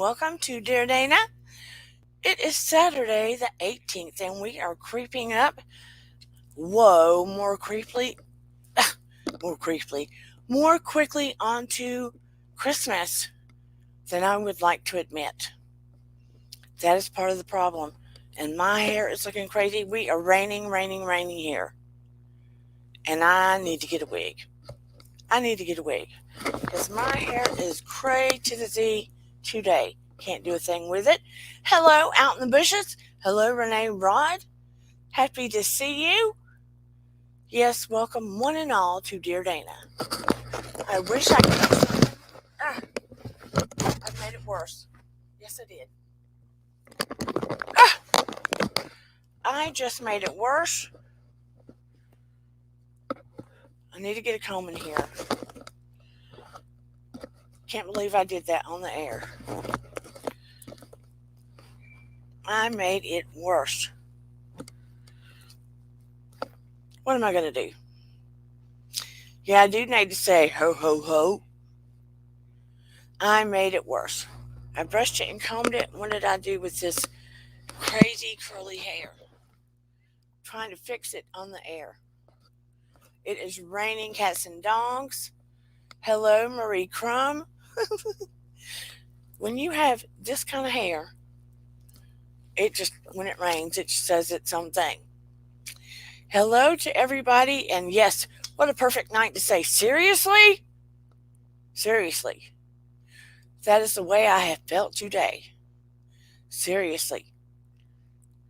welcome to Dear Dana. It is Saturday the 18th, and we are creeping up. Whoa, more creepily, more quickly onto Christmas than I would like to admit. That is part of the problem. And my hair is looking crazy. We are raining here. And I need to get a wig. Because my hair is cray to the Z today. Can't do a thing with it. Hello, out in the bushes. Hello, Renee Rod. Happy to see you. Yes, welcome one and all to Dear Dana. I wish I could do something. I've made it worse. Yes, I did. I just made it worse. I need to get a comb in here. Can't believe I did that on the air. I made it worse. What am I going to do? Yeah, I do need to say ho, ho, ho. I made it worse. I brushed it and combed it. What did I do with this crazy curly hair? Trying to fix it on the air. It is raining cats and dogs. Hello, Marie Crum. When you have this kind of hair, when it rains, it says its own thing. Hello to everybody, and yes, what a perfect night to say, seriously? Seriously. That is the way I have felt today. Seriously.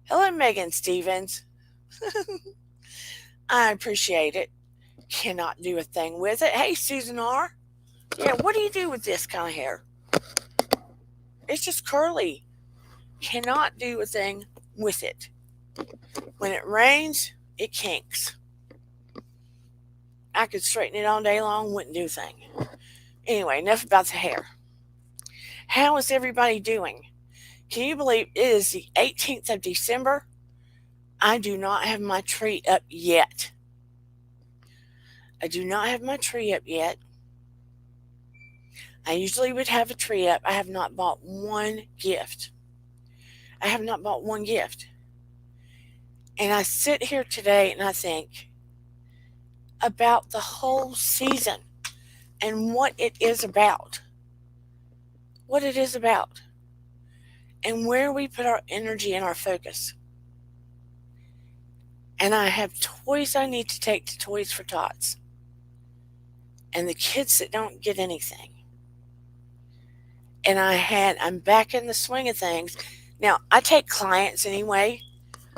Hello, Megan Stevens. I appreciate it. Cannot do a thing with it. Hey, Susan R. Yeah, what do you do with this kind of hair? It's just curly. Cannot do a thing with it. When it rains, it kinks. I could straighten it all day long, wouldn't do a thing. Anyway, enough about the hair. How is everybody doing? Can you believe it is the 18th of December? I do not have my tree up yet. I usually would have a tree up. I have not bought one gift. And I sit here today and I think about the whole season and what it is about. And where we put our energy and our focus. And I have toys I need to take to Toys for Tots. And the kids that don't get anything. And I'm back in the swing of things. Now, I take clients anyway.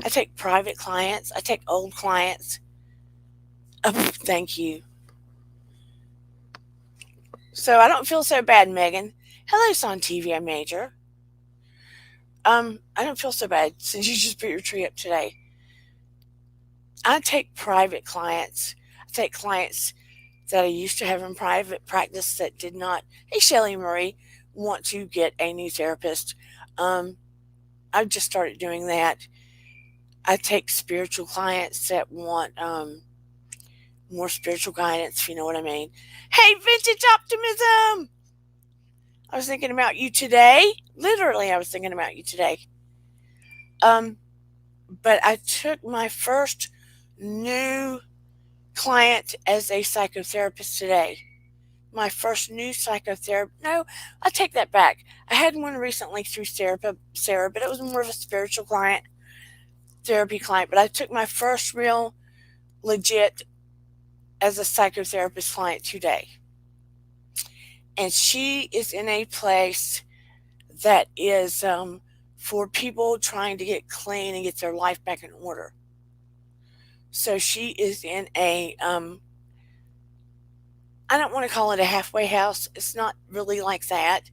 I take private clients. I take old clients. Oh, thank you. So I don't feel so bad, Megan. Hello, Son TV Major. I don't feel so bad since you just put your tree up today. I take private clients. I take clients that I used to have in private practice that did not, hey, Shelly Marie, want to get a new therapist. I've just started doing that. I take spiritual clients that want more spiritual guidance, if you know what I mean. Hey, Vintage Optimism! I was thinking about you today. Literally, I was thinking about you today. But I took my first new client as a psychotherapist today. My first new psychotherapist. No, I take that back. I had one recently through Sarah, but it was more of a spiritual therapy client. But I took my first real legit as a psychotherapist client today. And she is in a place that is for people trying to get clean and get their life back in order. So she is in a, I don't want to call it a halfway house. It's not really like that.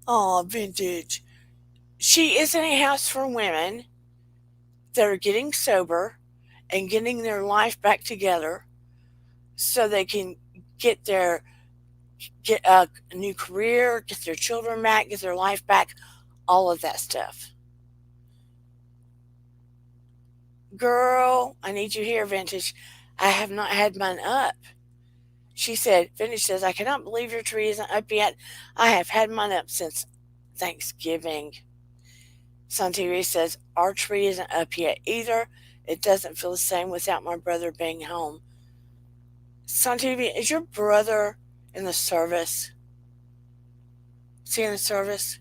Oh, vintage. She is in a house for women that are getting sober and getting their life back together so they can get a new career, get their children back, get their life back, all of that stuff. Girl, I need you here, Vintage. I have not had mine up. She said, Vintage says, I cannot believe your tree isn't up yet. I have had mine up since Thanksgiving. Santeria says, our tree isn't up yet either. It doesn't feel the same without my brother being home. Santeria, is your brother in the service? Is he in the service?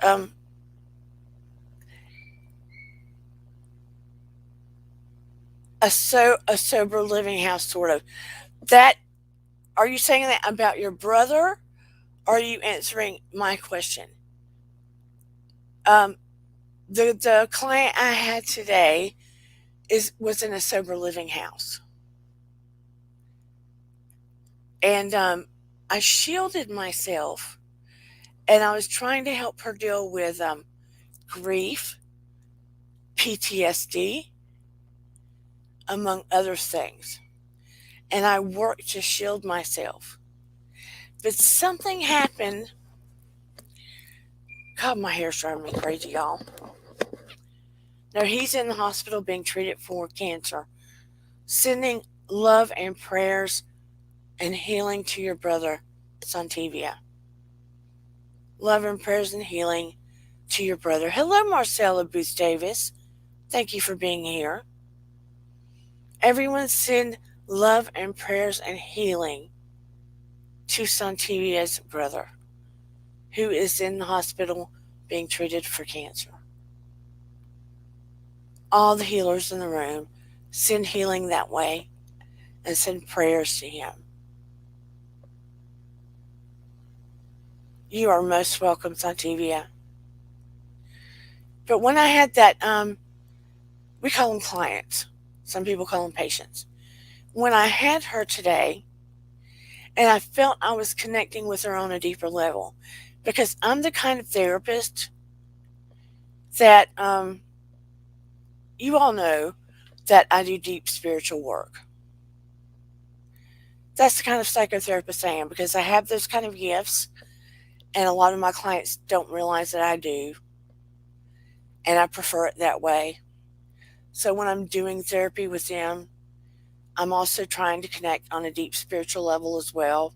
Um, a sober living house, sort of. That, are you saying that about your brother? Or are you answering my question? Um, the client I had today was in a sober living house, and I shielded myself, and I was trying to help her deal with grief, PTSD, among other things, and I worked to shield myself. But something happened. God, my hair's driving me crazy, y'all. No, he's in the hospital being treated for cancer. Sending love and prayers and healing to your brother, Santivia. Love and prayers and healing to your brother. Hello, Marcella Booth Davis. Thank you for being here. Everyone send love and prayers and healing to Santivia's brother, who is in the hospital being treated for cancer. All the healers in the room send healing that way and send prayers to him. You are most welcome, Santivia. But when I had that, we call them clients. Some people call them patients. When I had her today, and I felt I was connecting with her on a deeper level, because I'm the kind of therapist that you all know that I do deep spiritual work. That's the kind of psychotherapist I am, because I have those kind of gifts, and a lot of my clients don't realize that I do, and I prefer it that way. So when I'm doing therapy with them, I'm also trying to connect on a deep spiritual level as well,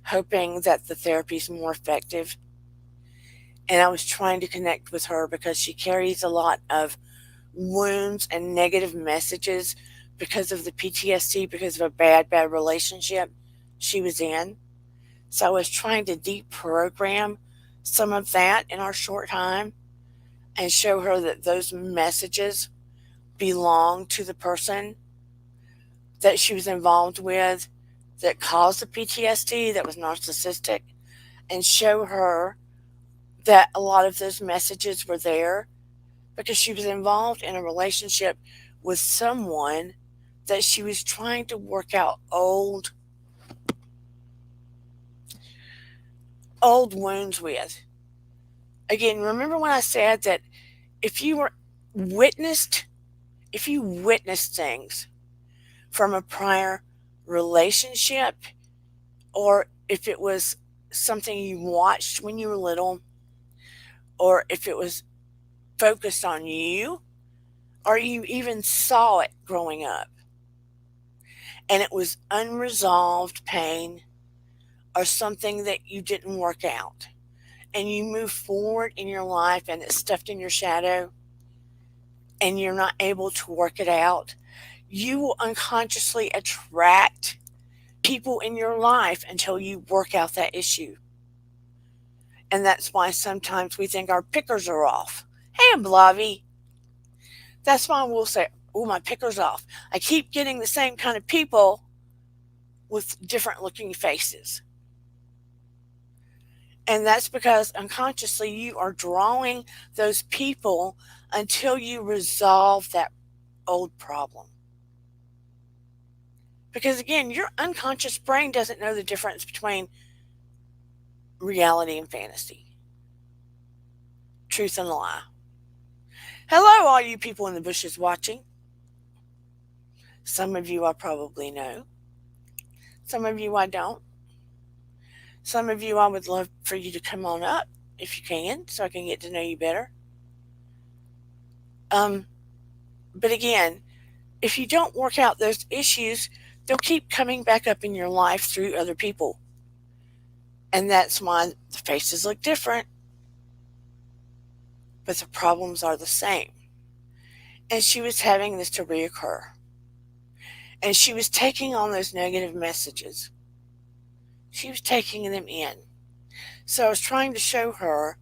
hoping that the therapy is more effective. And I was trying to connect with her because she carries a lot of wounds and negative messages because of the PTSD, because of a bad relationship she was in. So I was trying to deprogram some of that in our short time and show her that those messages belong to the person that she was involved with that caused the PTSD, that was narcissistic, and show her that a lot of those messages were there because she was involved in a relationship with someone that she was trying to work out old wounds with. Again, remember when I said that if you were witnessed if you witnessed things from a prior relationship, or if it was something you watched when you were little, or if it was focused on you, or you even saw it growing up, and it was unresolved pain or something that you didn't work out, and you move forward in your life and it's stuffed in your shadow and you're not able to work it out, you will unconsciously attract people in your life until you work out that issue. And that's why sometimes we think our pickers are off. Hey, Blavi. That's why we'll say, oh, my picker's off. I keep getting the same kind of people with different looking faces. And that's because unconsciously you are drawing those people until you resolve that old problem. Because again, your unconscious brain doesn't know the difference between reality and fantasy, truth and lie. Hello, all you people in the bushes watching. Some of you I probably know. Some of you I don't. Some of you I would love for you to come on up if you can, so I can get to know you better. But again, if you don't work out those issues, they'll keep coming back up in your life through other people. And that's why the faces look different, but the problems are the same. And she was having this to reoccur. And she was taking on those negative messages. She was taking them in. So I was trying to show her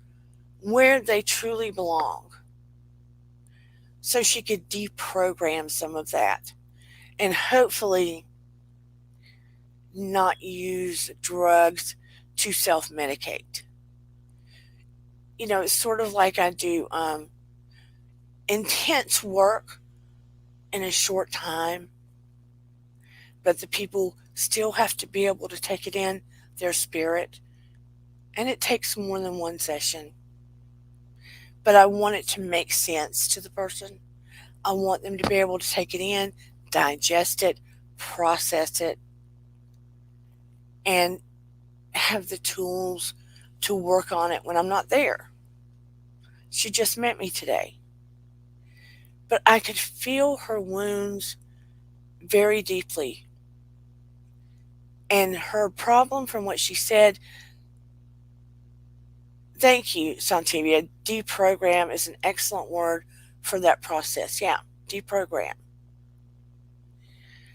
where they truly belong so she could deprogram some of that and hopefully not use drugs to self medicate. It's sort of like I do intense work in a short time, but the people still have to be able to take it in their spirit. And it takes more than one session. But I want it to make sense to the person. I want them to be able to take it in, digest it, process it, and have the tools to work on it when I'm not there. She just met me today. But I could feel her wounds very deeply. And her problem, from what she said, thank you, Santivia. Deprogram is an excellent word for that process. Yeah, deprogram.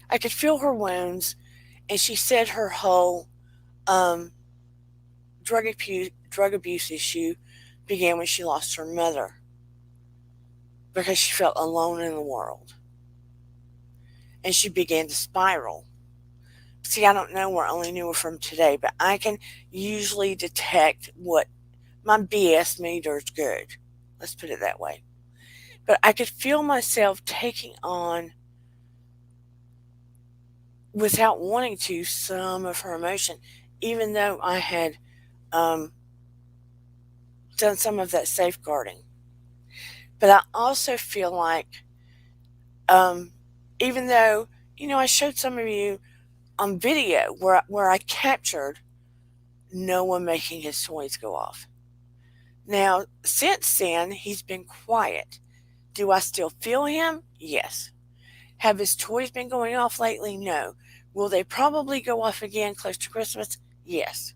I could feel her wounds, and she said her whole um, drug abuse issue began when she lost her mother because she felt alone in the world. And she began to spiral. See, I don't know her, I only knew her from today, but I can usually detect what my BS meter is good. Let's put it that way. But I could feel myself taking on, without wanting to, some of her emotion, even though I had um, done some of that safeguarding. But I also feel like, um, even though, I showed some of you on video where I captured Noah making his toys go off. Now, since then, he's been quiet. Do I still feel him? Yes. Have his toys been going off lately? No. Will they probably go off again close to Christmas? Yes.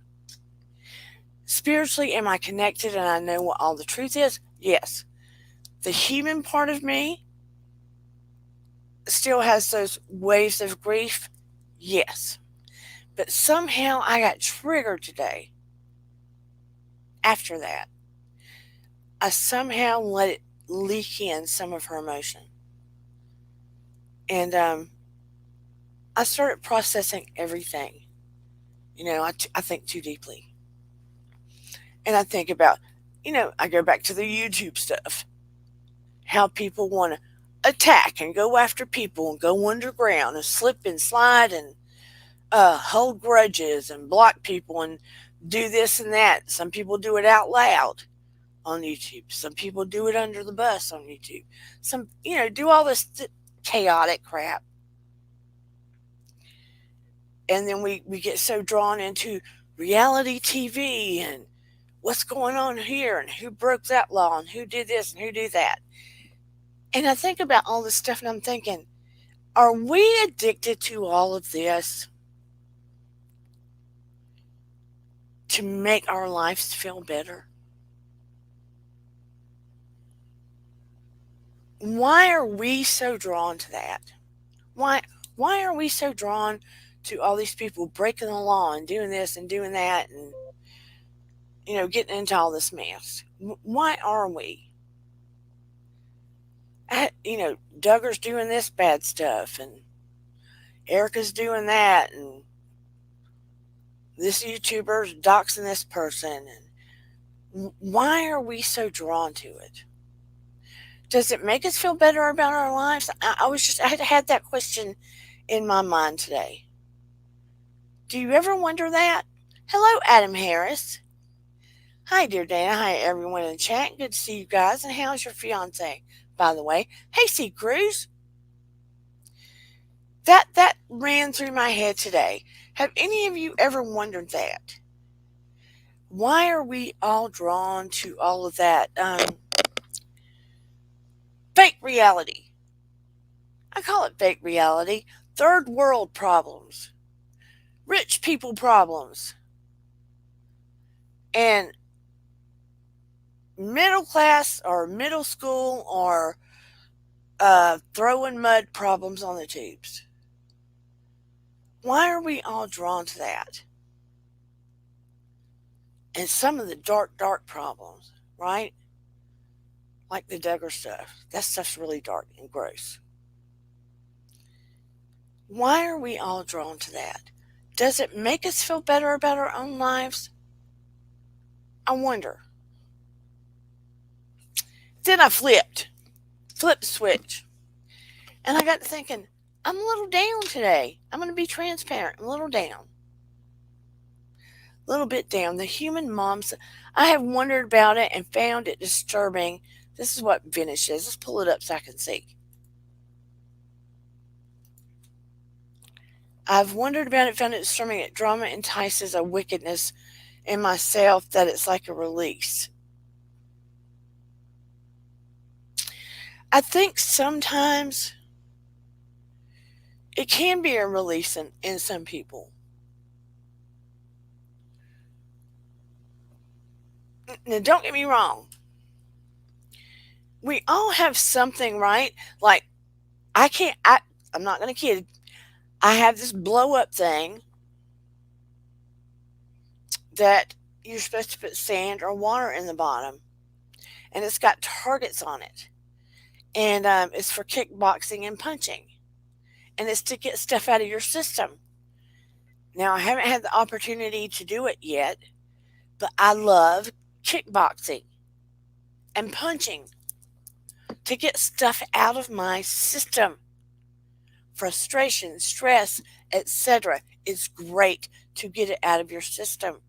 Spiritually, am I connected and I know what all the truth is? Yes. The human part of me still has those waves of grief? Yes. But somehow I got triggered today. After that, I somehow let it leak in some of her emotion. And I started processing everything. I think too deeply. And I think about, I go back to the YouTube stuff. How people want to attack and go after people and go underground and slip and slide and hold grudges and block people and do this and that. Some people do it out loud on YouTube. Some people do it under the bus on YouTube. Some, do all this chaotic crap. And then we get so drawn into reality TV and what's going on here and who broke that law and who did this and who did that. And I think about all this stuff and I'm thinking, are we addicted to all of this to make our lives feel better? Why are we so drawn to that? Why are we so drawn to all these people breaking the law and doing this and doing that and getting into all this mess? Why are we? Duggar's doing this bad stuff and Erica's doing that and this YouTuber's doxing this person. And why are we so drawn to it? Does it make us feel better about our lives? I had that question in my mind today. Do you ever wonder that? Hello, Adam Harris. Hi, dear Dana. Hi, everyone in the chat. Good to see you guys. And how's your fiance, by the way? Hey, C. Cruz. That ran through my head today. Have any of you ever wondered that? Why are we all drawn to all of that fake reality? I call it fake reality, third world problems, rich people problems, and middle class or middle school or throwing mud problems on the tubes. Why are we all drawn to that? And some of the dark, dark problems, right? Like the Duggar stuff. That stuff's really dark and gross. Why are we all drawn to that? Does it make us feel better about our own lives? I wonder. Then I flipped the switch. And I got to thinking, I'm a little down today. I'm going to be transparent. I'm a little down. A little bit down. The human moms, I have wondered about it and found it disturbing. This is what Venice is. Let's pull it up so I can see. I've wondered about it, found it disturbing that drama entices a wickedness in myself that it's like a release. I think sometimes it can be a release in some people. Now, don't get me wrong. We all have something, right? Like, I can't, I, I'm not going to kid. I have this blow up thing that you're supposed to put sand or water in the bottom, and it's got targets on it. And it's for kickboxing and punching, and it's to get stuff out of your system. Now, I haven't had the opportunity to do it yet, but I love kickboxing and punching to get stuff out of my system. Frustration, stress, etc. It's great to get it out of your system.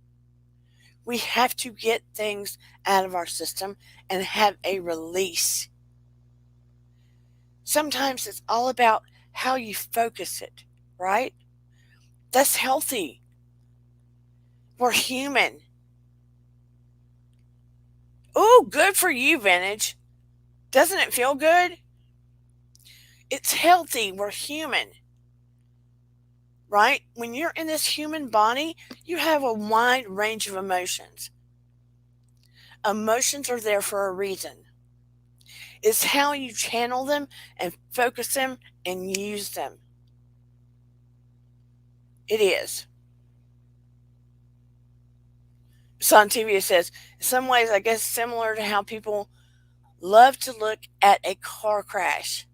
We have to get things out of our system and have a release. Sometimes it's all about how you focus it, right? That's healthy. We're human. Ooh, good for you, Vintage. Doesn't it feel good? It's healthy. We're human. Right? When you're in this human body, you have a wide range of emotions. Emotions are there for a reason. It's how you channel them and focus them and use them. It is. So on TV it says, in some ways, I guess similar to how people love to look at a car crash,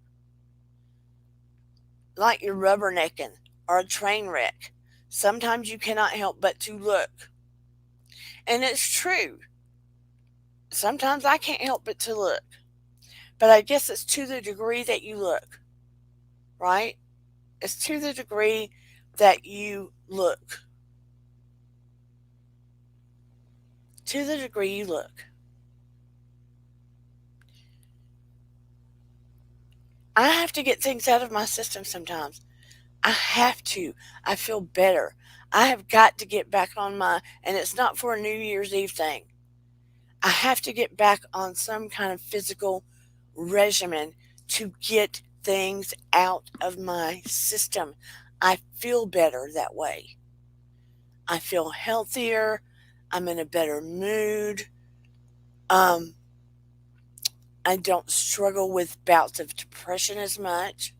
like you're rubbernecking or a train wreck. Sometimes you cannot help but to look. And it's true. Sometimes I can't help but to look. But I guess it's to the degree that you look, right? It's to the degree that you look. To the degree you look. I have to get things out of my system sometimes. I have to. I feel better. I have got to get back on and it's not for a New Year's Eve thing. I have to get back on some kind of physical regimen to get things out of my system. I feel better that way. I feel healthier. I'm in a better mood. Um, I don't struggle with bouts of depression as much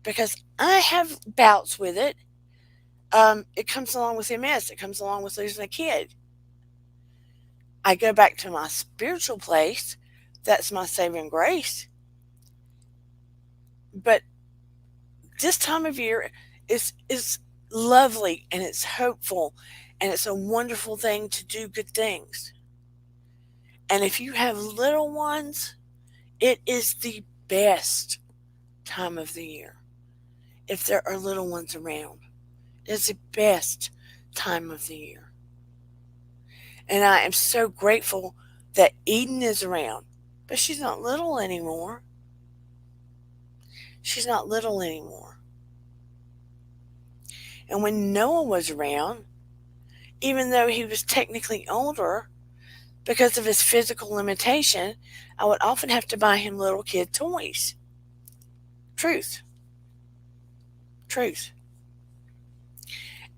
because I have bouts with it. It comes along with MS. It comes along with losing a kid. I go back to my spiritual place. That's my saving grace. But this time of year is lovely and it's hopeful and it's a wonderful thing to do good things. And if you have little ones, it is the best time of the year. If there are little ones around, it's the best time of the year. And I am so grateful that Eden is around, but she's not little anymore. She's not little anymore. And when Noah was around, even though he was technically older, because of his physical limitation, I would often have to buy him little kid toys. Truth. Truth.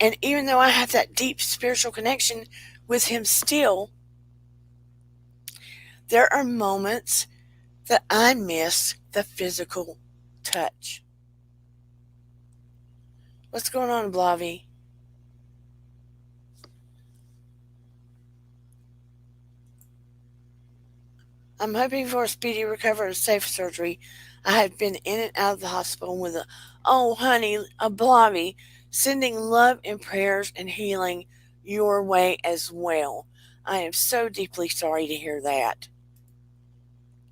And even though I have that deep spiritual connection with him still, there are moments that I miss the physical touch. What's going on, Blavy? I'm hoping for a speedy recovery and safe surgery. I have been in and out of the hospital with oh honey, a Blavy, sending love and prayers and healing your way as well. I am so deeply sorry to hear that.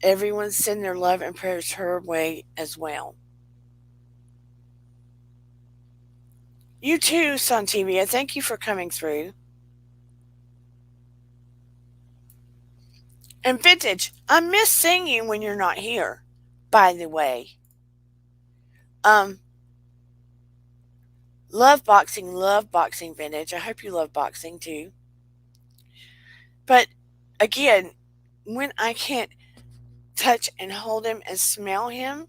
Everyone send their love and prayers her way as well. You too, Santivia. Thank you for coming through. And Vintage, I miss seeing you when you're not here, by the way. Um, love boxing, Vintage. I hope you love boxing too. But again, when I can't touch and hold him and smell him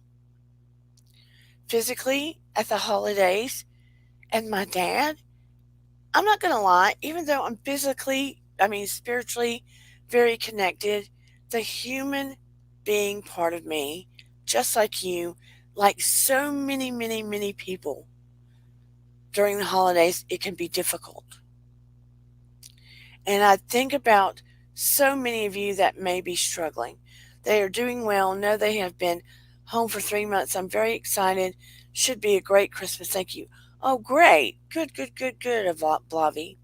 physically at the holidays and my dad, I'm not going to lie, even though I'm spiritually very connected, the human being part of me, just like you, like so many, many, many people during the holidays, it can be difficult. And I think about so many of you that may be struggling. They are doing well. No, they have been home for 3 months. I'm very excited. Should be a great Christmas. Thank you. Oh, great. Good, good, good, good, Blavy.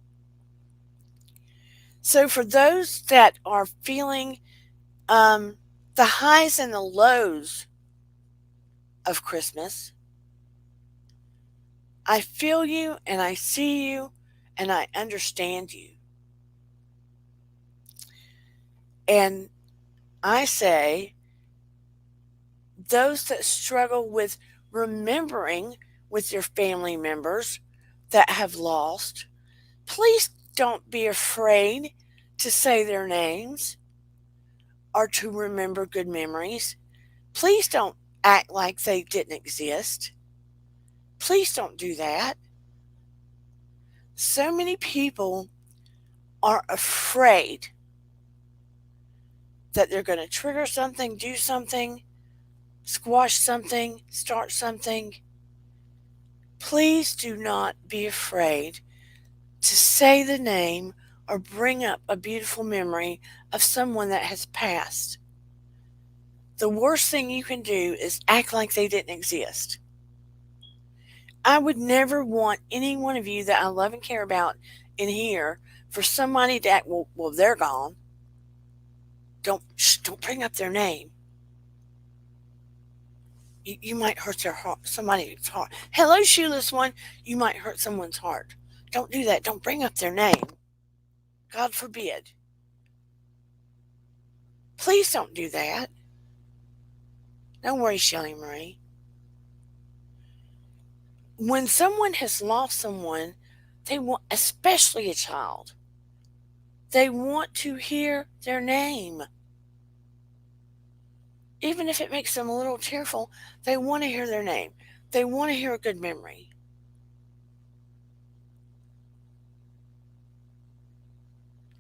So for those that are feeling the highs and the lows of Christmas, I feel you and I see you and I understand you. And I say, those that struggle with remembering with your family members that have lost, please don't be afraid to say their names or to remember good memories. Please don't act like they didn't exist. Please don't do that. So many people are afraid that they're going to trigger something, do something, squash something, start something. Please do not be afraid to say the name or bring up a beautiful memory of someone that has passed. The worst thing you can do is act like they didn't exist. I would never want any one of you that I love and care about in here for somebody to act, well, they're gone. Don't bring up their name. You might hurt their heart, somebody's heart. Hello, shoeless one. You might hurt someone's heart. Don't do that. Don't bring up their name. God forbid. Please don't do that. Don't worry, Shelly Marie. When someone has lost someone, they want, especially a child, they want to hear their name. Even if it makes them a little tearful, they want to hear their name. They want to hear a good memory.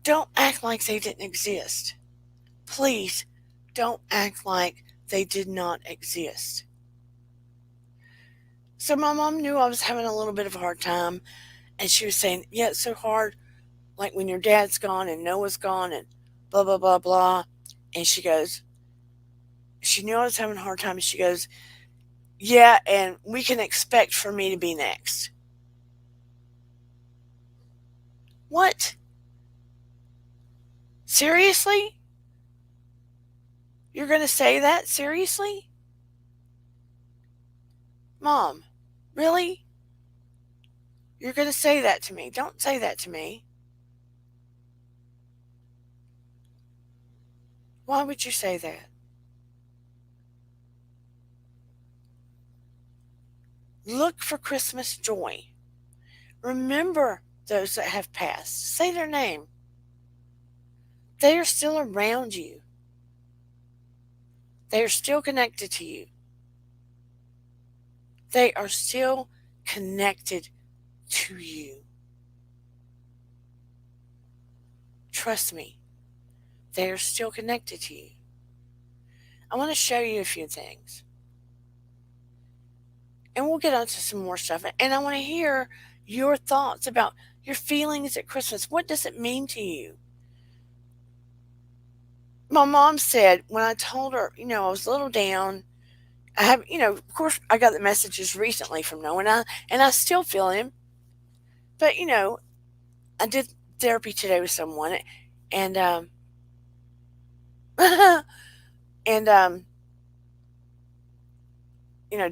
Don't act like they didn't exist. Please don't act like they did not exist. So my mom knew I was having a little bit of a hard time, and she was saying, yeah, it's so hard, like when your dad's gone and Noah's gone and blah, blah, blah, blah. And she goes, she knew I was having a hard time, and she goes, yeah, and we can expect for me to be next. What? Seriously? You're going to say that? Seriously? Mom, really? You're going to say that to me? Don't say that to me. Why would you say that? Look for Christmas joy. Remember those that have passed. Say their name. They are still around you. They are still connected to you. they are still connected to you. Trust me, they are still connected to you. I want to show you a few things. And we'll get on to some more stuff. And I want to hear your thoughts about your feelings at Christmas. What does it mean to you? My mom said when I told her, I was a little down. I have, of course, I got the messages recently from Noah, and I still feel him. But I did therapy today with someone, and and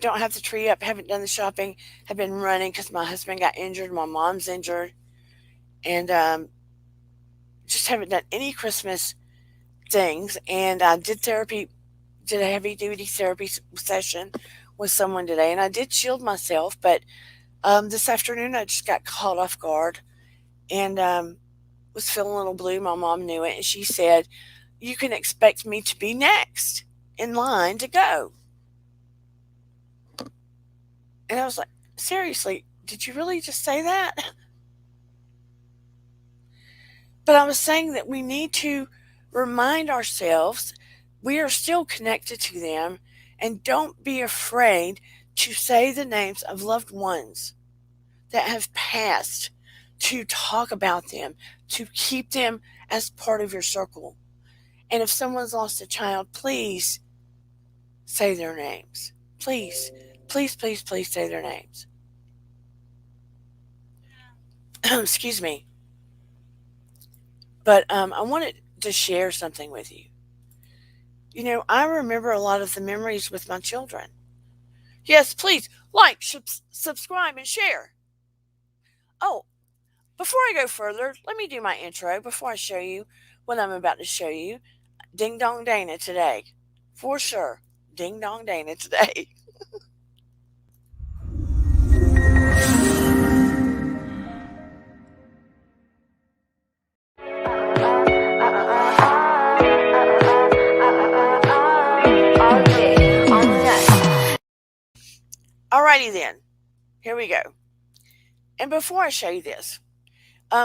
don't have the tree up, haven't done the shopping, have been running because my husband got injured, my mom's injured, and just haven't done any Christmas things. And I did therapy, did a heavy duty therapy session with someone today, and I did shield myself, but this afternoon I just got caught off guard and was feeling a little blue. My mom knew it, and she said, "You can expect me to be next in line to go." And I was like, "Seriously, did you really just say that?" But I was saying that we need to remind ourselves we are still connected to them, and don't be afraid to say the names of loved ones that have passed, to talk about them, to keep them as part of your circle. And if someone's lost a child, please say their names. Please, please, please, please say their names. Excuse me. But I wanted to share something with you. I remember a lot of the memories with my children. Yes, please like, subscribe, and share. Oh, before I go further, let me do my intro before I show you what I'm about to show you. Ding Dong Dana today. For sure. Ding Dong Dana today. Alrighty then. Here we go. And before I show you this,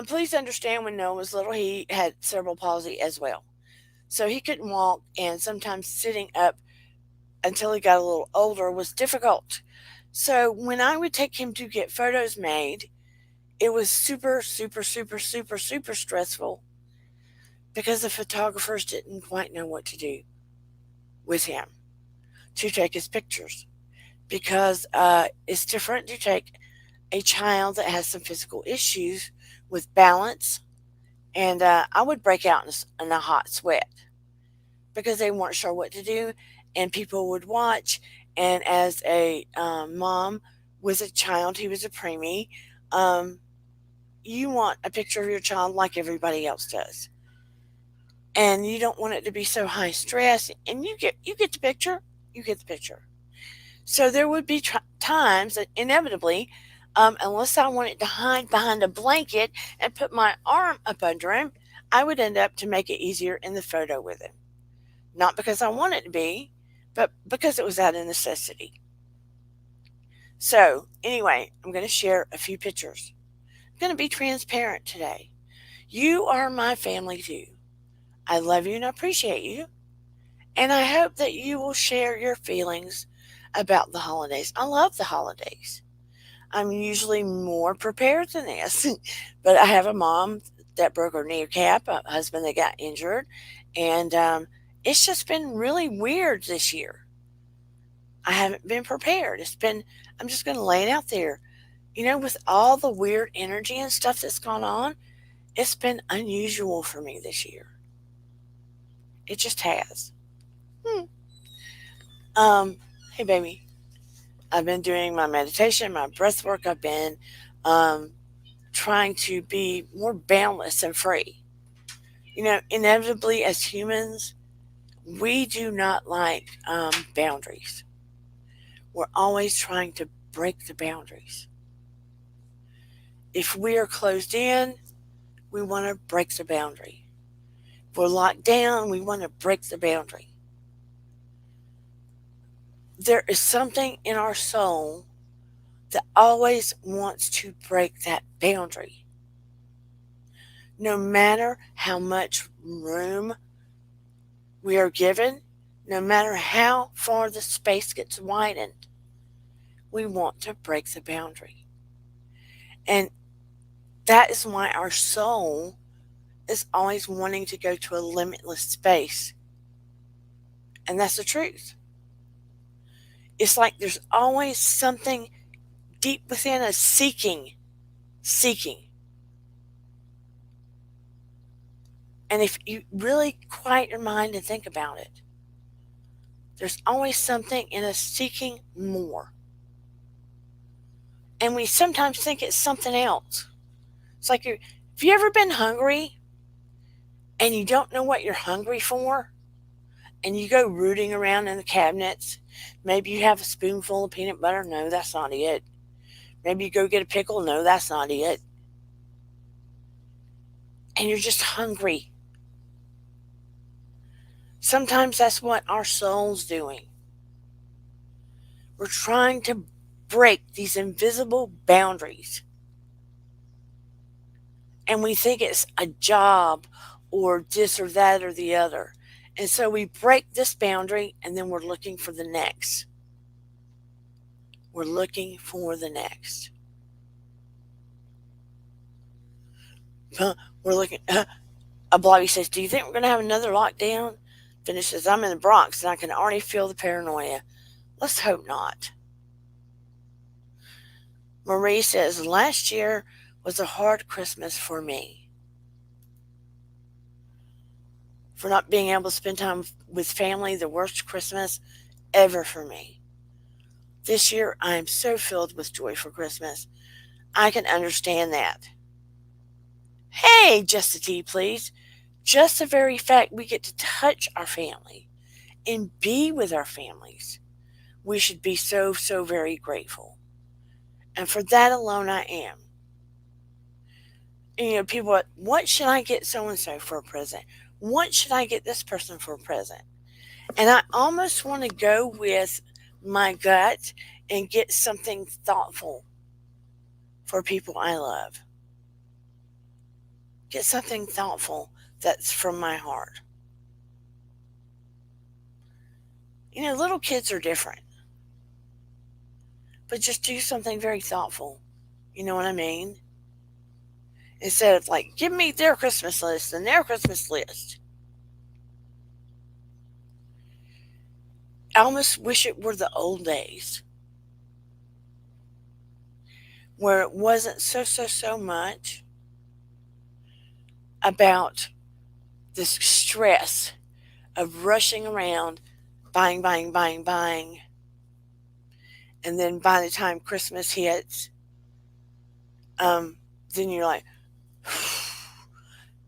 please understand when Noah was little, he had cerebral palsy as well. So he couldn't walk, and sometimes sitting up until he got a little older was difficult. So when I would take him to get photos made, it was super, super, super, super, super stressful because the photographers didn't quite know what to do with him to take his pictures. Because it's different to take a child that has some physical issues with balance, and I would break out in a hot sweat because they weren't sure what to do, and people would watch. And as a mom with a child who was a preemie, you want a picture of your child like everybody else does, and you don't want it to be so high stress. And you get the picture, you get the picture. So there would be times that inevitably, unless I wanted to hide behind a blanket and put my arm up under him, I would end up to make it easier in the photo with him. Not because I want it to be, but because it was out of necessity. So anyway, I'm going to share a few pictures. I'm going to be transparent today. You are my family too. I love you and I appreciate you. And I hope that you will share your feelings about the holidays. I love the holidays. I'm usually more prepared than this, but I have a mom that broke her kneecap, a husband that got injured, and it's just been really weird this year. I haven't been prepared. I'm just going to lay it out there. With all the weird energy and stuff that's gone on, it's been unusual for me this year. It just has. Hmm. Hey, baby. I've been doing my meditation, my breath work. I've been trying to be more boundless and free. Inevitably, as humans, we do not like boundaries. We're always trying to break the boundaries. If we are closed in, we want to break the boundary. If we're locked down, we want to break the boundary. There is something in our soul that always wants to break that boundary. No matter how much room we are given, no matter how far the space gets widened, we want to break the boundary. And that is why our soul is always wanting to go to a limitless space. And that's the truth. It's like there's always something deep within us seeking. And if you really quiet your mind and think about it, there's always something in us seeking more. And we sometimes think it's something else. It's like, have you ever been hungry and you don't know what you're hungry for? And you go rooting around in the cabinets. Maybe you have a spoonful of peanut butter. No, that's not it. Maybe you go get a pickle. No, that's not it. And you're just hungry. Sometimes that's what our soul's doing. We're trying to break these invisible boundaries. And we think it's a job or this or that or the other. And so we break this boundary and then we're looking for the next. We're looking for the next. We're looking. A bloggy says, "Do you think we're going to have another lockdown?" Finishes, "I'm in the Bronx and I can already feel the paranoia. Let's hope not." Marie says, "Last year was a hard Christmas for me. For not being able to spend time with family, the worst Christmas ever for me. This year, I am so filled with joy for Christmas. I can understand that." Hey, just a tea, please. Just the very fact we get to touch our family and be with our families, we should be so, so very grateful. And for that alone, I am. And, people, what should I get so and so for a present? What should I get this person for a present? And I almost want to go with my gut and get something thoughtful for people I love. Get something thoughtful that's from my heart. Little kids are different, but just do something very thoughtful. You know what I mean? Instead of like, give me their Christmas list and their Christmas list. I almost wish it were the old days where it wasn't so much about this stress of rushing around, buying. And then by the time Christmas hits, then you're like,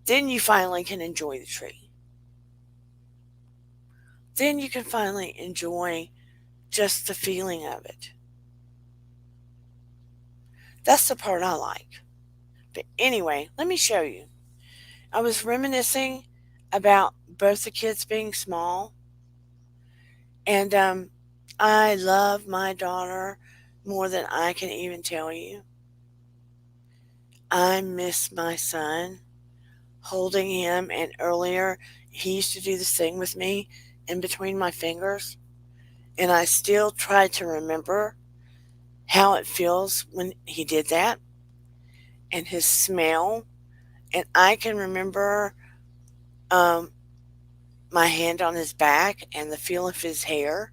then you finally can enjoy the tree. Then you can finally enjoy just the feeling of it. That's the part I like. But anyway, let me show you. I was reminiscing about both the kids being small, and I love my daughter more than I can even tell you. I miss my son, holding him, and earlier he used to do this thing with me in between my fingers, and I still try to remember how it feels when he did that and his smell. And I can remember um, my hand on his back and the feel of his hair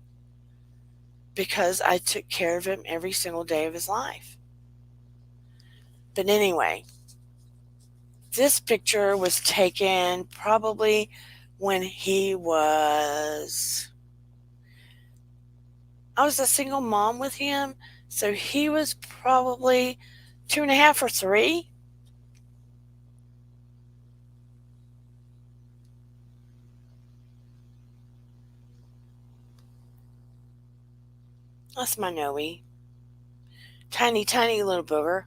because I took care of him every single day of his life. But anyway, this picture was taken probably when I was a single mom with him, so he was probably 2.5 or 3. That's my Noe. Tiny, tiny little booger.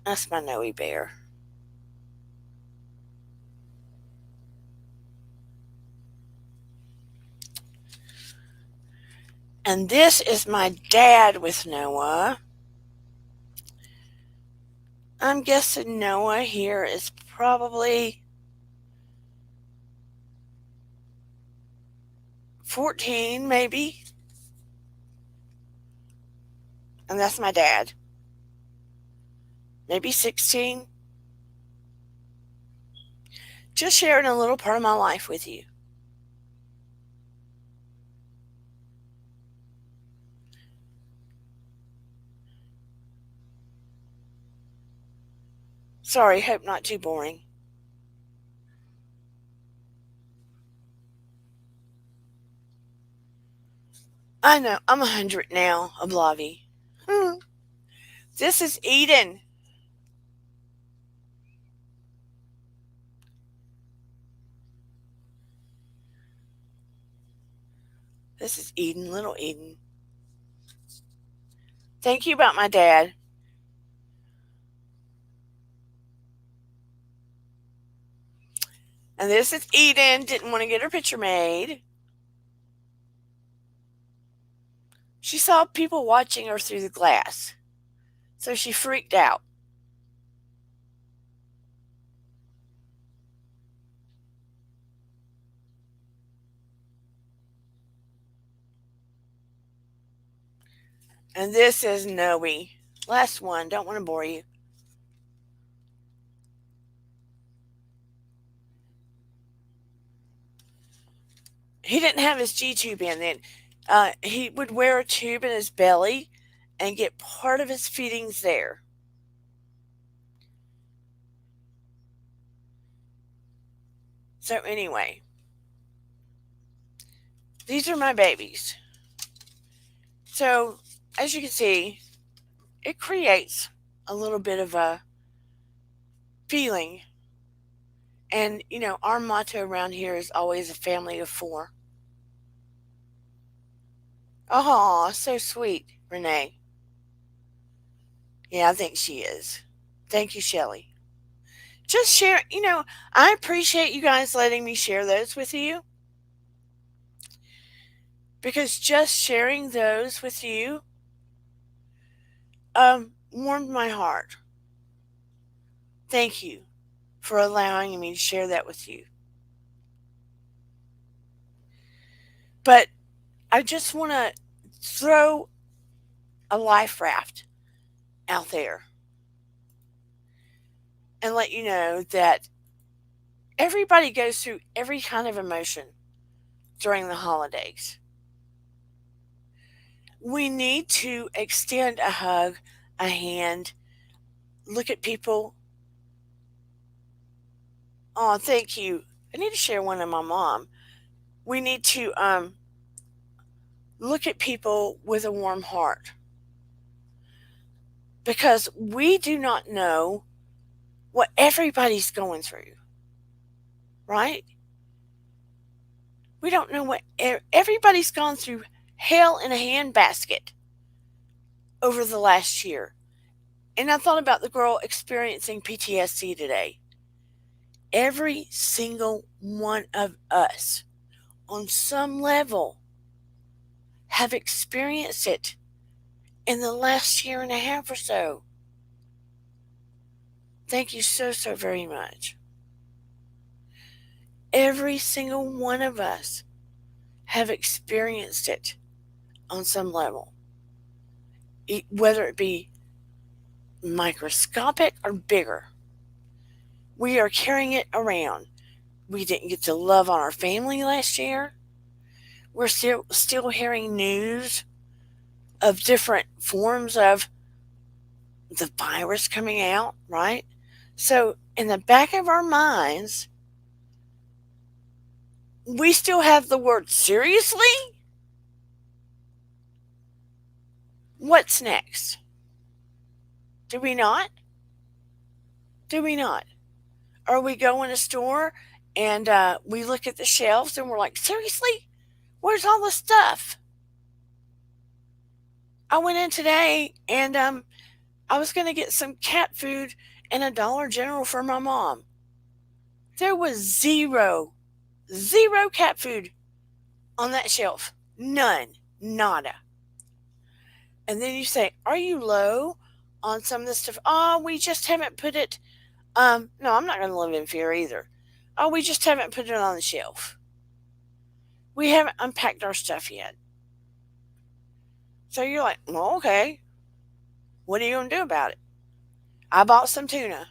That's my Noe bear. And this is my dad with Noah. I'm guessing Noah here is probably 14, maybe. And that's my dad. Maybe 16. Just sharing a little part of my life with you. Sorry, hope not too boring. I know, I'm 100 now, Oblavi. This is Eden. This is Eden, little Eden. Thank you about my dad. And this is Eden, didn't want to get her picture made. She saw people watching her through the glass, so she freaked out. And this is Noe. Last one, don't want to bore you. He didn't have his G tube in then. He would wear a tube in his belly and get part of his feedings there. So, anyway, these are my babies. So, as you can see, it creates a little bit of a feeling. And, you know, our motto around here is always a family of 4. Oh, so sweet, Renee. Yeah, I think she is. Thank you, Shelley. Just share, you know, I appreciate you guys letting me share those with you. Because just sharing those with you warmed my heart. Thank you for allowing me to share that with you. But I just want to throw a life raft out there and let you know that everybody goes through every kind of emotion during the holidays. We need to extend a hug, a hand, look at people. Oh, thank you. I need to share one of my mom. We need to look at people with a warm heart because we do not know what everybody's going through, right? We don't know what everybody's gone through hell in a handbasket over the last year. And I thought about the girl experiencing PTSD today. Every single one of us, on some level, have experienced it in the last year and a half or so. Thank you so, so very much. Every single one of us have experienced it on some level, whether it be microscopic or bigger. We are carrying it around. We didn't get to love on our family last year. We're still hearing news of different forms of the virus coming out, right? So, in the back of our minds, we still have the word seriously? What's next? Do we not? Do we not? Or we go in a store and we look at the shelves and we're like, seriously? Where's all the stuff? I went in today and I was going to get some cat food and a Dollar General for my mom. There was zero cat food on that shelf. None. Nada. And then you say, "Are you low on some of this stuff?" "Oh, we just haven't put it." No, I'm not going to live in fear either. "Oh, we just haven't put it on the shelf. We haven't unpacked our stuff yet." So you're like, "Well, okay. What are you going to do about it?" I bought some tuna.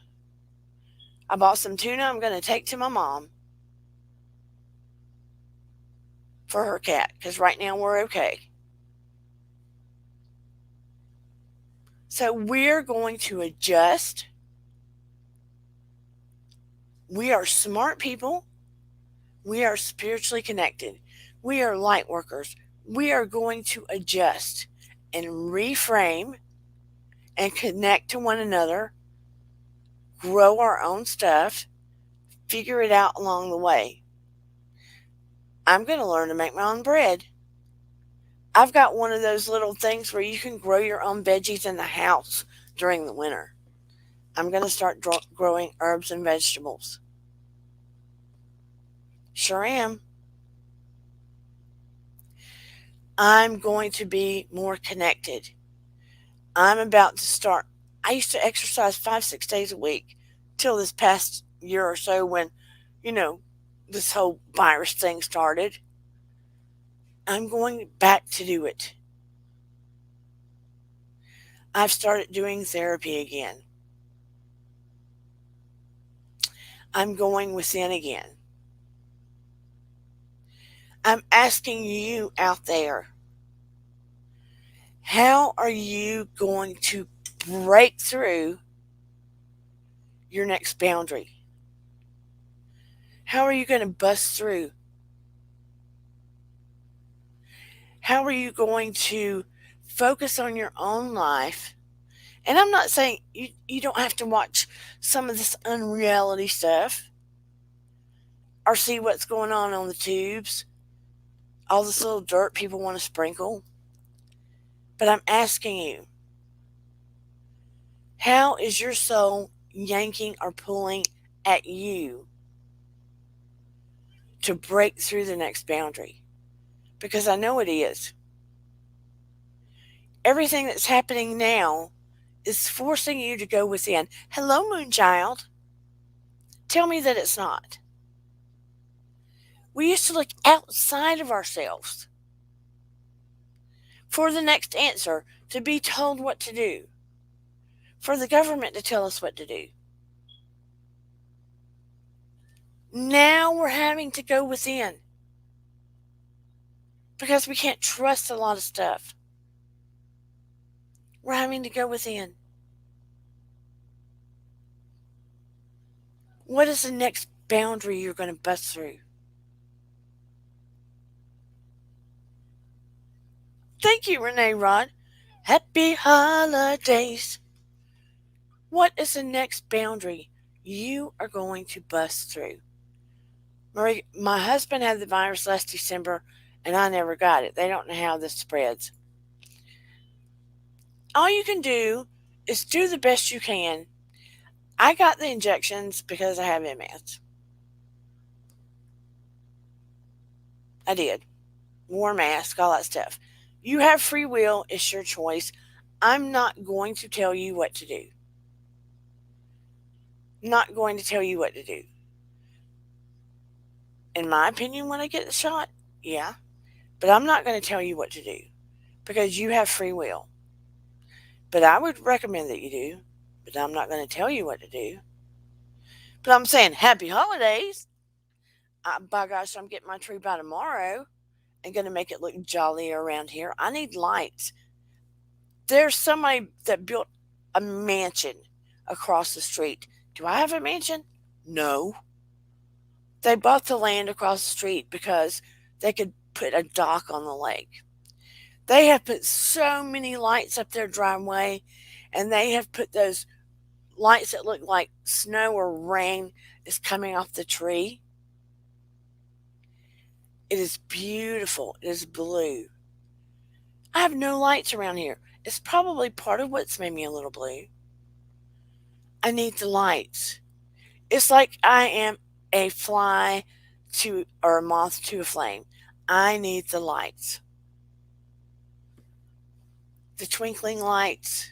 I bought some tuna I'm going to take to my mom for her cat because right now we're okay. So we're going to adjust. We are smart people. We are spiritually connected. We are light workers. We are going to adjust and reframe and connect to one another, grow our own stuff, figure it out along the way. I'm going to learn to make my own bread. I've got one of those little things where you can grow your own veggies in the house during the winter. I'm going to start growing herbs and vegetables. Sure am. I'm going to be more connected. I'm about to start. I used to exercise 5, 6 days a week till this past year or so when, you know, this whole virus thing started. I'm going back to do it. I've started doing therapy again. I'm going within again. I'm asking you out there, how are you going to break through your next boundary? How are you going to bust through? How are you going to focus on your own life? And I'm not saying you don't have to watch some of this unreality stuff or see what's going on the tubes, all this little dirt people want to sprinkle. But I'm asking you, how is your soul yanking or pulling at you to break through the next boundary? Because I know it is. Everything that's happening now is forcing you to go within. Hello, Moonchild. Tell me that it's not. We used to look outside of ourselves for the next answer, to be told what to do, for the government to tell us what to do. Now we're having to go within because we can't trust a lot of stuff. We're having to go within. What is the next boundary you're going to bust through? Thank you, Renee Rod. Happy holidays. What is the next boundary you are going to bust through? Marie, my husband had the virus last December and I never got it. They don't know how this spreads. All you can do is do the best you can. I got the injections because I have MS. I did. Wore a mask, all that stuff. You have free will, it's your choice. I'm not going to tell you what to do. Not going to tell you what to do. In my opinion, when I get the shot, yeah. But I'm not going to tell you what to do because you have free will. But I would recommend that you do. But I'm not going to tell you what to do. But I'm saying happy holidays. By gosh, I'm getting my tree by tomorrow and going to make it look jolly around here. I need lights. There's somebody that built a mansion across the street. Do I have a mansion? No. They bought the land across the street because they could put a dock on the lake. They have put so many lights up their driveway, and they have put those lights that look like snow or rain is coming off the tree. It is beautiful. It is blue. I have no lights around here. It's probably part of what's made me a little blue. I need the lights. It's like I am a fly to or a moth to a flame. I need the lights. the twinkling lights,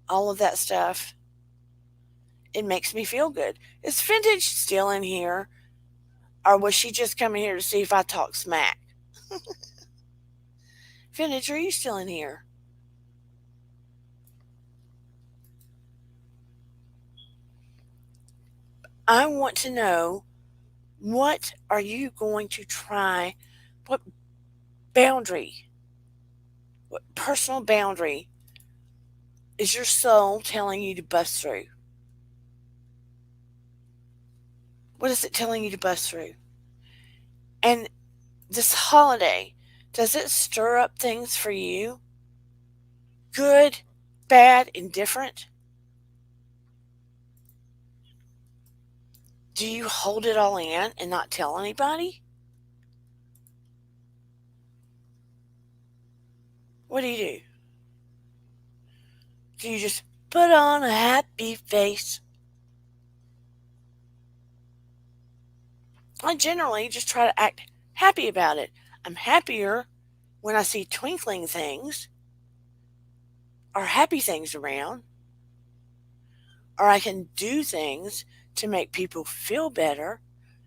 all of that stuff. It makes me feel good. Is Vintage still in here? Or was she just coming here to see if I talk smack? Vintage, are you still in here? I want to know, what are you going to try? What boundary, what personal boundary is your soul telling you to bust through? What is it telling you to bust through? And this holiday, does it stir up things for you? Good, bad, indifferent? Do you hold it all in and not tell anybody? What do you do? Do you just put on a happy face? I generally just try to act happy about it. I'm happier when I see twinkling things or happy things around, or I can do things to make people feel better.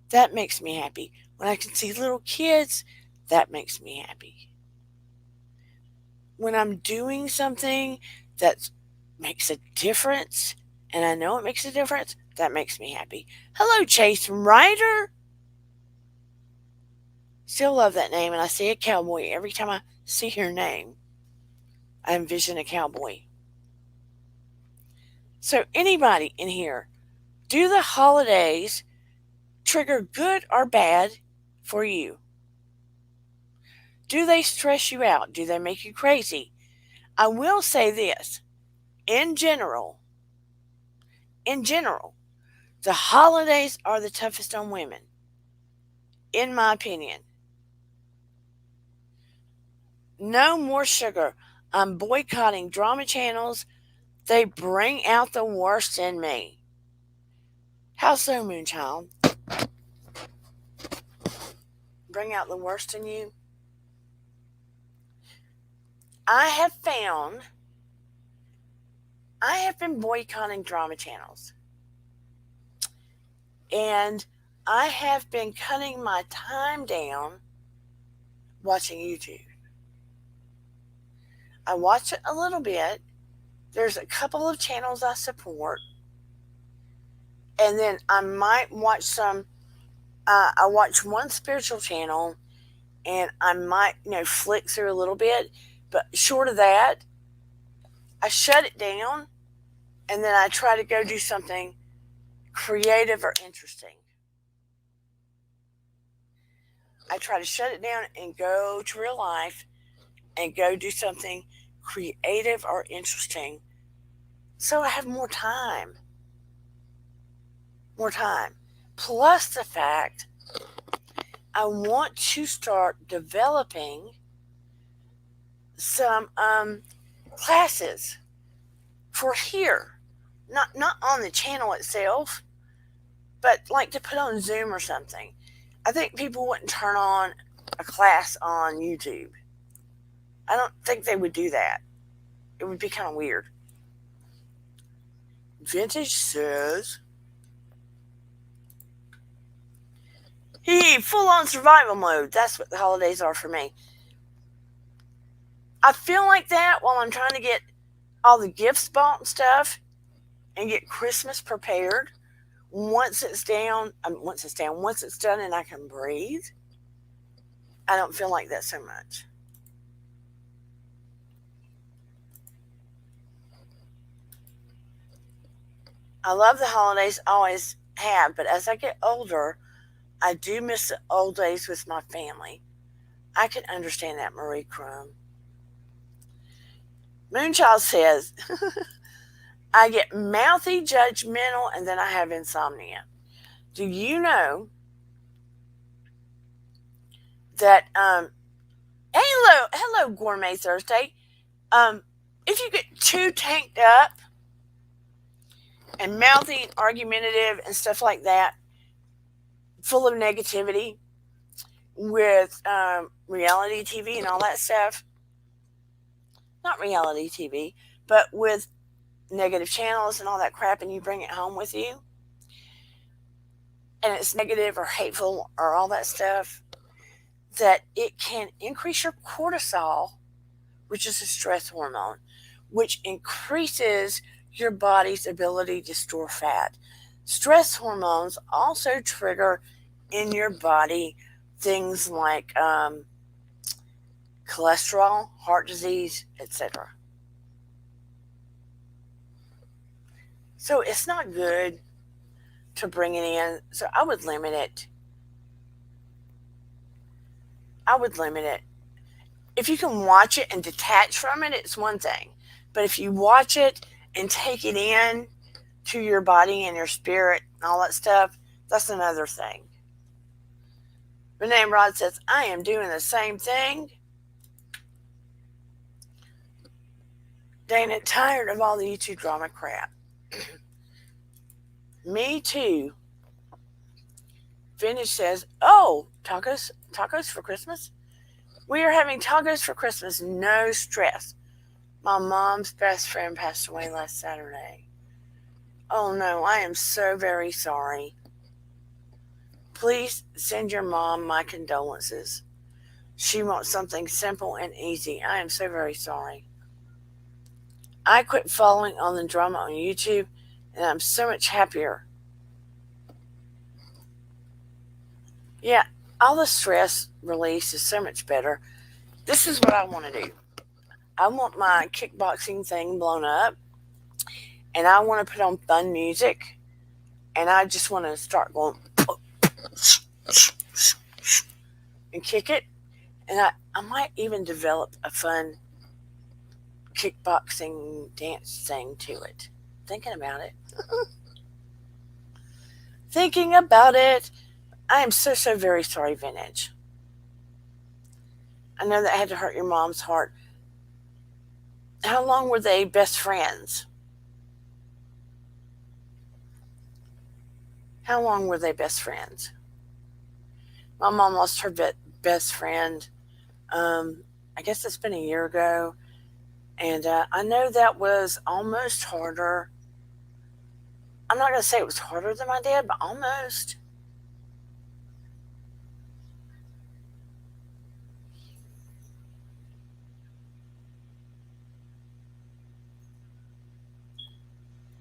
That makes me happy. When I can see little kids, that makes me happy. When I'm doing something that makes a difference, and I know it makes a difference, that makes me happy. Hello, Chase Ryder. Still love that name, and I see a cowboy every time I see her name. I envision a cowboy. So, anybody in here, do the holidays trigger good or bad for you? Do they stress you out? Do they make you crazy? I will say this, in general, the holidays are the toughest on women, in my opinion. No more sugar. I'm boycotting drama channels. They bring out the worst in me. How so, Moonchild? Bring out the worst in you? I have found I have been boycotting drama channels. And I have been cutting my time down watching YouTube. I watch it a little bit. There's a couple of channels I support. And then I might watch some. I watch one spiritual channel, and I might, flick through a little bit. But short of that, I shut it down, and then I try to go do something creative or interesting. I try to shut it down and go to real life and go do something creative or interesting, so I have more time. More time. Plus the fact I want to start developing some classes for here. Not on the channel itself, but like to put on Zoom or something. I think people wouldn't turn on a class on YouTube. I don't think they would do that. It would be kind of weird. Vintage says, full on survival mode. That's what the holidays are for me. I feel like that while I'm trying to get all the gifts bought and stuff and get Christmas prepared. Once it's done and I can breathe, I don't feel like that so much. I love the holidays, always have, but as I get older, I do miss the old days with my family. I can understand that, Marie Crum. Moonchild says, I get mouthy, judgmental, and then I have insomnia. Do you know that, hello, Gourmet Thursday. If you get too tanked up and mouthy and argumentative and stuff like that, full of negativity with reality TV and all that stuff, not reality TV, but with negative channels and all that crap, and you bring it home with you, and it's negative or hateful or all that stuff, that it can increase your cortisol, which is a stress hormone, which increases your body's ability to store fat. Stress hormones also trigger in your body things like cholesterol, heart disease, etc. So it's not good to bring it in. So I would limit it. If you can watch it and detach from it, it's one thing. But if you watch it and take it in to your body and your spirit and all that stuff, that's another thing. Renee Rod says, I am doing the same thing. Dana, tired of all the YouTube drama crap. Me too. Vintage says, oh, tacos for Christmas? We are having tacos for Christmas, no stress. My mom's best friend passed away last Saturday. Oh no, I am so very sorry. Please send your mom my condolences. She wants something simple and easy. I am so very sorry. I quit following all the drama on YouTube, and I'm so much happier. Yeah, all the stress release is so much better. This is what I want to do. I want my kickboxing thing blown up, and I want to put on fun music, and I just want to start going and kick it. And I might even develop a fun kickboxing dance thing to it. Thinking about it. Thinking about it. I am so, so very sorry, Vintage. I know that had to hurt your mom's heart. How long were they best friends? How long were they best friends? My mom lost her best friend, I guess it's been a year ago. And I know that was almost harder. I'm not going to say it was harder than my dad, but almost.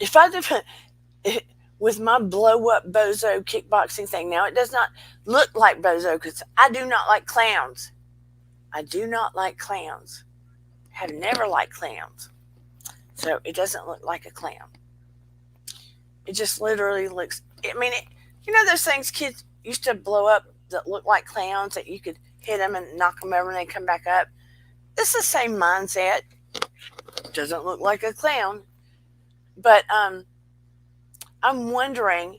If I did, with my blow up bozo kickboxing thing, now it does not look like bozo because I do not like clowns. I do not like clowns. Have never liked clowns. So it doesn't look like a clown. It just literally looks, you know those things kids used to blow up that look like clowns that you could hit them and knock them over and they come back up? It's the same mindset. Doesn't look like a clown. But I'm wondering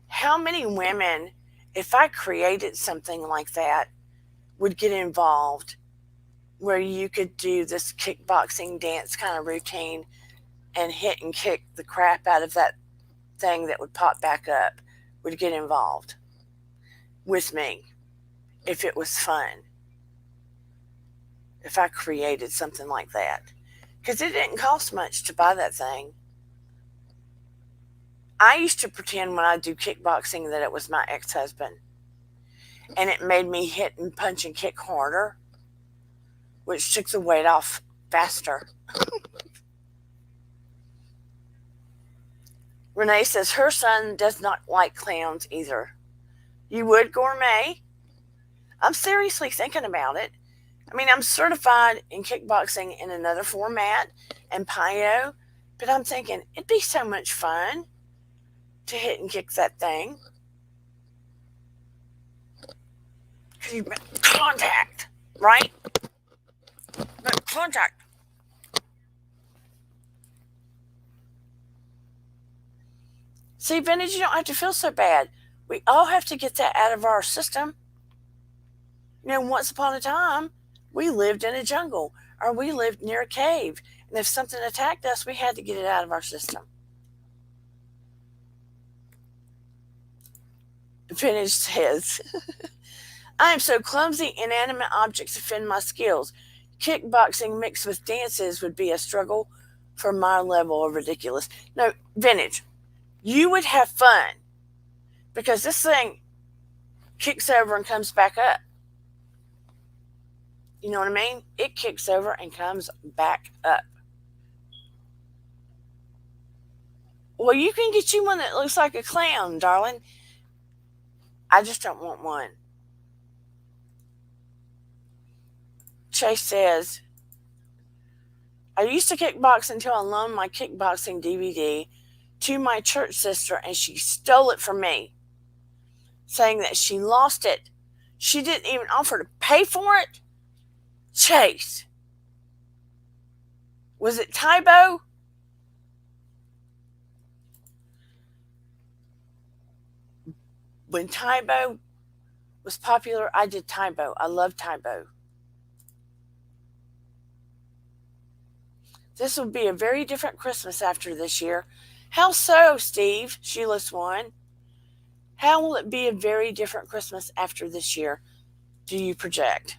how many women, if I created something like that, would get involved where you could do this kickboxing dance kind of routine and hit and kick the crap out of that thing that would pop back up, would get involved with me if it was fun. If I created something like that. Because it didn't cost much to buy that thing. I used to pretend when I do kickboxing that it was my ex-husband. And it made me hit and punch and kick harder, which took the weight off faster. Renee says her son does not like clowns either. You would, Gourmet? I'm seriously thinking about it. I'm certified in kickboxing in another format and Pyo, but I'm thinking it'd be so much fun to hit and kick that thing. Because you contact, right? But contact. See, Vintage, you don't have to feel so bad. We all have to get that out of our system. Once upon a time, we lived in a jungle or we lived near a cave. And if something attacked us, we had to get it out of our system. Vintage says, I am so clumsy, inanimate objects offend my skills. Kickboxing mixed with dances would be a struggle for my level of ridiculous. No, vintage. You would have fun because this thing kicks over and comes back up. You know what I mean? It kicks over and comes back up. Well, you can get you one that looks like a clown, darling. I just don't want one. Chase says, I used to kickbox until I loaned my kickboxing DVD to my church sister and she stole it from me, saying that she lost it. She didn't even offer to pay for it. Chase, was it Tybo? When Tybo was popular, I did Tybo. I love Tybo. This will be a very different Christmas after this year. How so, Steve? Sheila's one. How will it be a very different Christmas after this year, do you project?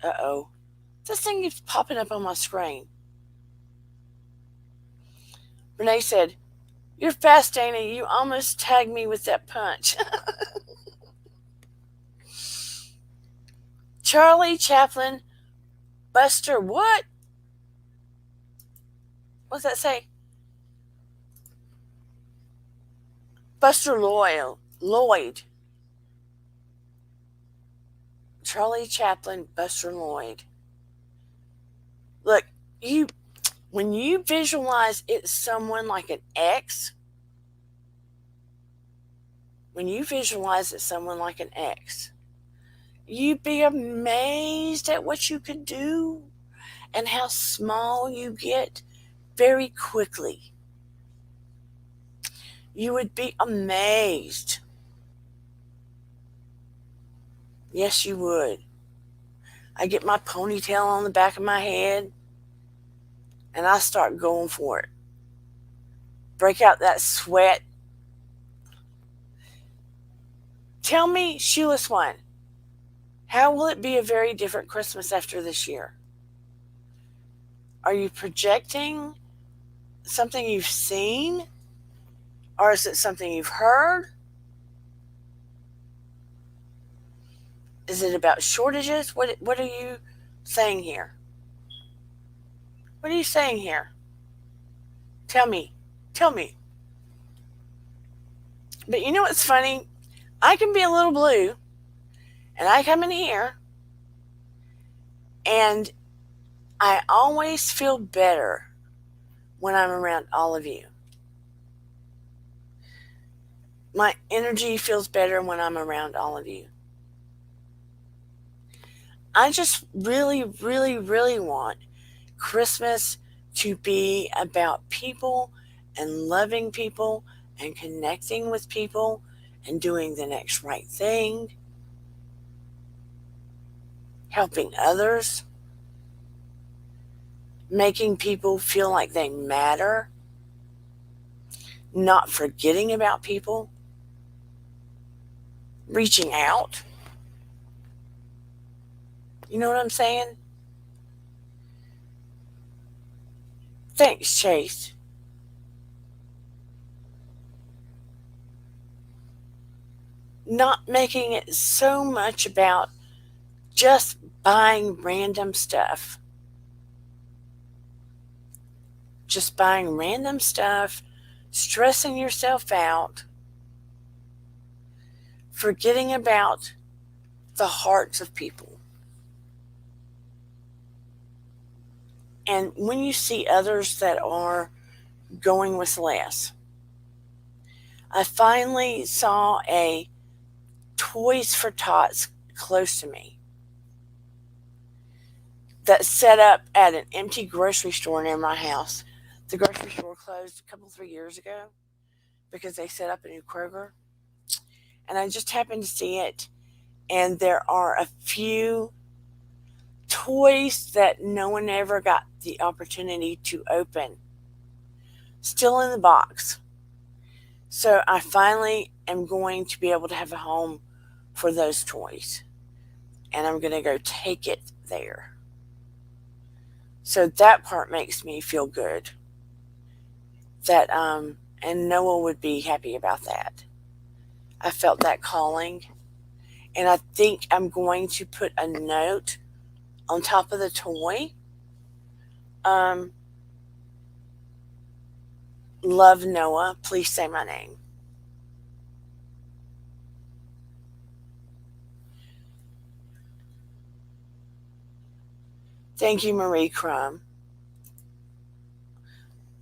Uh-oh. This thing keeps popping up on my screen. Renee said, you're fast, Dana. You almost tagged me with that punch. Charlie Chaplin, Buster, what? What's that say? Buster Lloyd. Charlie Chaplin, Buster Lloyd. Look, when you visualize it's someone like an X, you'd be amazed at what you could do and how small you get very quickly. You would be amazed. Yes, you would. I get my ponytail on the back of my head and I start going for it. Break out that sweat. Tell me, Sheila Swan, how will it be a very different Christmas after this year? Are you projecting something you've seen? Or is it something you've heard? Is it about shortages? What are you saying here? What are you saying here? Tell me. But you know what's funny? I can be a little blue, and I come in here, and I always feel better when I'm around all of you. My energy feels better when I'm around all of you. I just really, really, really want Christmas to be about people and loving people and connecting with people and doing the next right thing, helping others, making people feel like they matter, not forgetting about people, reaching out. You know what I'm saying? Thanks, Chase. Not making it so much about just buying random stuff. Just buying random stuff, stressing yourself out, forgetting about the hearts of people. And when you see others that are going with less, I finally saw a Toys for Tots close to me that's set up at an empty grocery store near my house. The grocery store closed a couple, 3 years ago because they set up a new Kroger. And I just happened to see it. And there are a few toys that no one ever got the opportunity to open, still in the box. So I finally am going to be able to have a home for those toys. and I'm going to go take it there. So that part makes me feel good. That and Noah would be happy about that. I felt that calling, and I think I'm going to put a note on top of the toy. Um, Love Noah, please say my name. Thank you, Marie Crumb.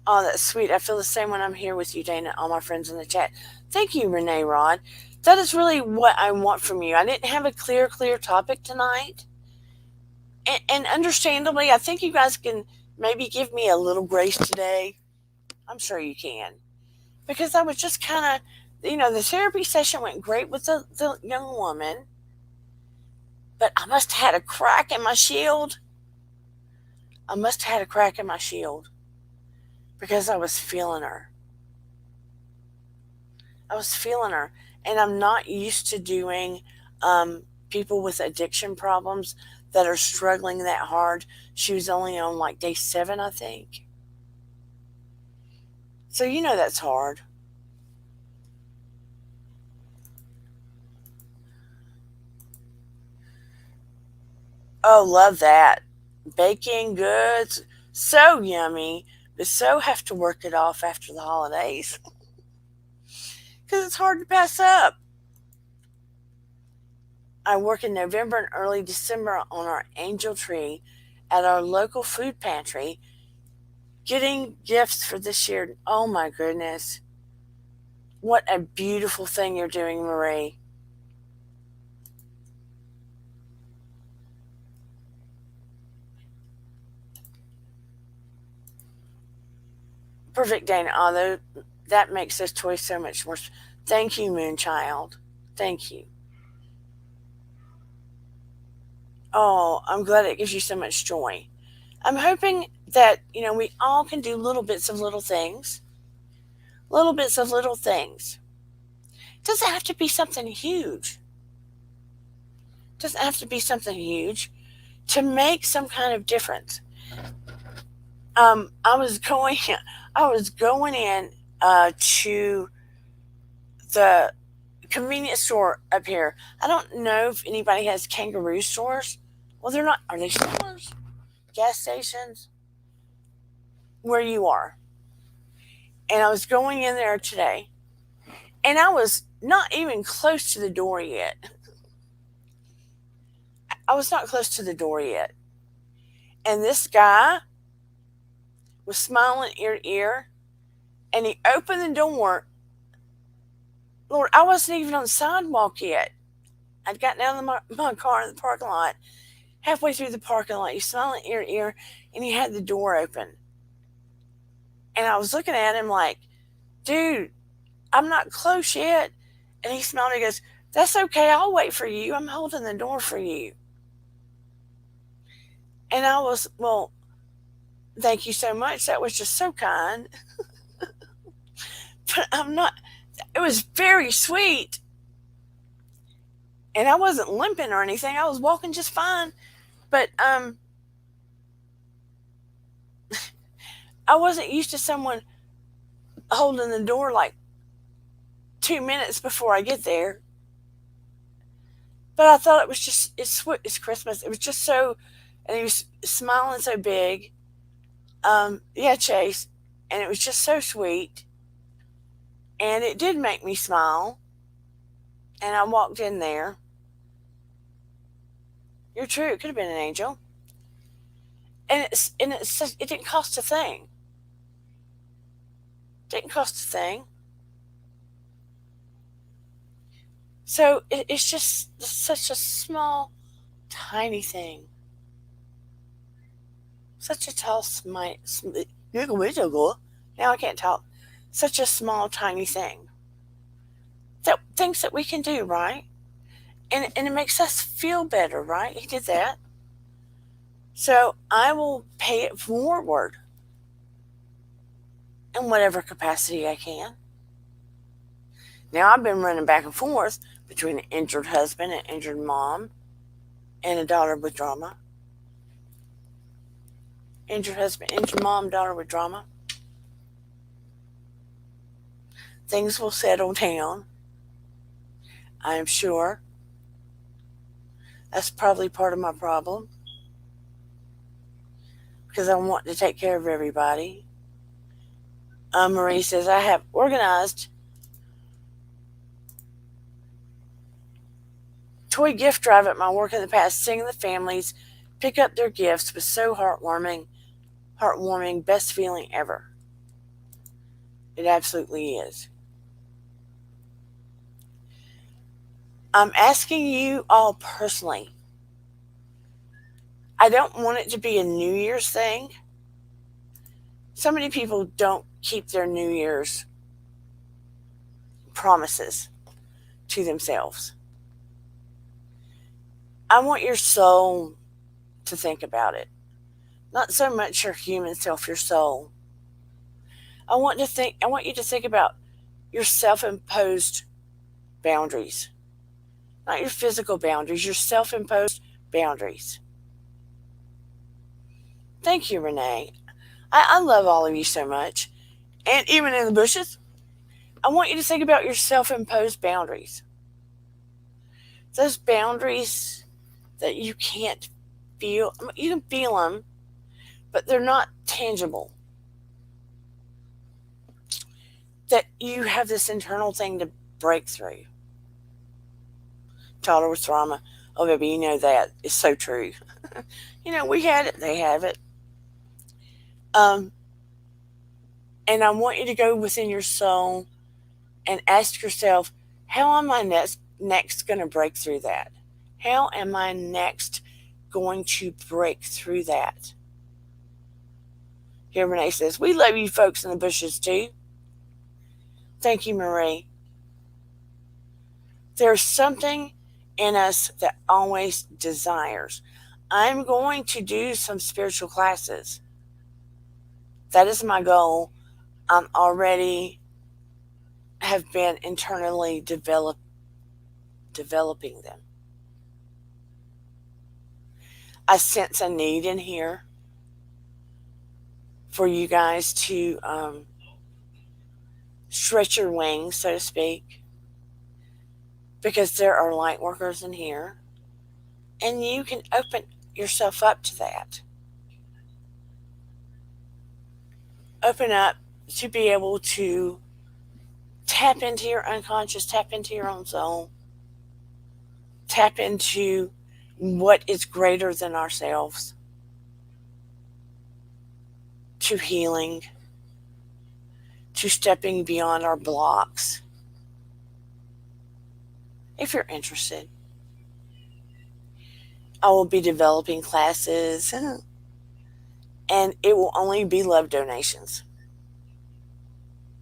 Oh, that's sweet. I feel the same when I'm here with you, Dana, all my friends in the chat. Thank you, Renee Rod. That is really what I want from you. I didn't have a clear topic tonight. And understandably, I think you guys can maybe give me a little grace today. I'm sure you can. Because I was just kind of, the therapy session went great with the young woman, but I must have had a crack in my shield. I must have had a crack in my shield because I was feeling her. I was feeling her. And I'm not used to doing people with addiction problems that are struggling that hard. She was only on like day 7, I think. So, that's hard. Oh, love that. Baking goods, so yummy, but so have to work it off after the holidays because it's hard to pass up. I work in November and early December on our angel tree at our local food pantry, getting gifts for this year. Oh my goodness. What a beautiful thing you're doing, Marie. Perfect, Dana. Although that makes this toy so much more. Thank you, Moonchild. Thank you. Oh, I'm glad it gives you so much joy. I'm hoping that, we all can do little bits of little things. Little bits of little things. It doesn't have to be something huge. It doesn't have to be something huge to make some kind of difference. I was going, I was going in to the convenience store up here. I don't know if anybody has kangaroo stores. Well, they're not. Are they stores? Gas stations? Where you are. And I was going in there today, and I was not even close to the door yet. I was not close to the door yet. And this guy was smiling ear to ear, and he opened the door. Lord, I wasn't even on the sidewalk yet. I'd gotten out of my car in the parking lot. Halfway through the parking lot, he's smiling ear to ear, and he had the door open. And I was looking at him like, dude, I'm not close yet. And he smiled and he goes, that's okay. I'll wait for you. I'm holding the door for you. And I was, well, thank you so much. That was just so kind. But I'm not, it was very sweet. And I wasn't limping or anything. I was walking just fine. But I wasn't used to someone holding the door like 2 minutes before I get there. But I thought it was just, it's Christmas. It was just so, and he was smiling so big. Yeah, Chase. And it was just so sweet. And it did make me smile. And I walked in there. You're true. It could have been an angel. And it didn't cost a thing. Didn't cost a thing. So it's just such a small, tiny thing. Such a tall, now I can't talk. Such a small, tiny thing. Things that we can do, right? And it makes us feel better, right? He did that. So I will pay it forward in whatever capacity I can. Now I've been running back and forth between an injured husband and injured mom. and a daughter with drama, and your husband and your mom, daughter with drama, things will settle down. I am sure that's probably part of my problem because I want to take care of everybody. Marie says, I have organized toy gift drive at my work in the past, seeing the families pick up their gifts was so heartwarming, best feeling ever. It absolutely is. I'm asking you all personally. I don't want it to be a New Year's thing. So many people don't keep their New Year's promises to themselves. I want your soul to think about it. Not so much your human self, your soul. I want you to think about your self-imposed boundaries. Not your physical boundaries, your self-imposed boundaries. Thank you, Renee. I love all of you so much. And even in the bushes, I want you to think about your self-imposed boundaries. Those boundaries that you can't feel. You can feel them, but they're not tangible. That you have this internal thing to break through. Toddler with trauma. Oh, baby, you know that. It's so true. We had it, they have it. And I want you to go within your soul and ask yourself, how am I next going to break through that? How am I next going to break through that? Here Renee says, we love you folks in the bushes too. Thank you, Marie. There's something in us that always desires. I'm going to do some spiritual classes. That is my goal. I'm already have been internally developing them. I sense a need in here for you guys to stretch your wings, so to speak, because there are light workers in here, and you can open yourself up to that. Open up to be able to tap into your unconscious, tap into your own soul, tap into what is greater than ourselves, to healing, to stepping beyond our blocks. If you're interested, I will be developing classes, and it will only be love donations.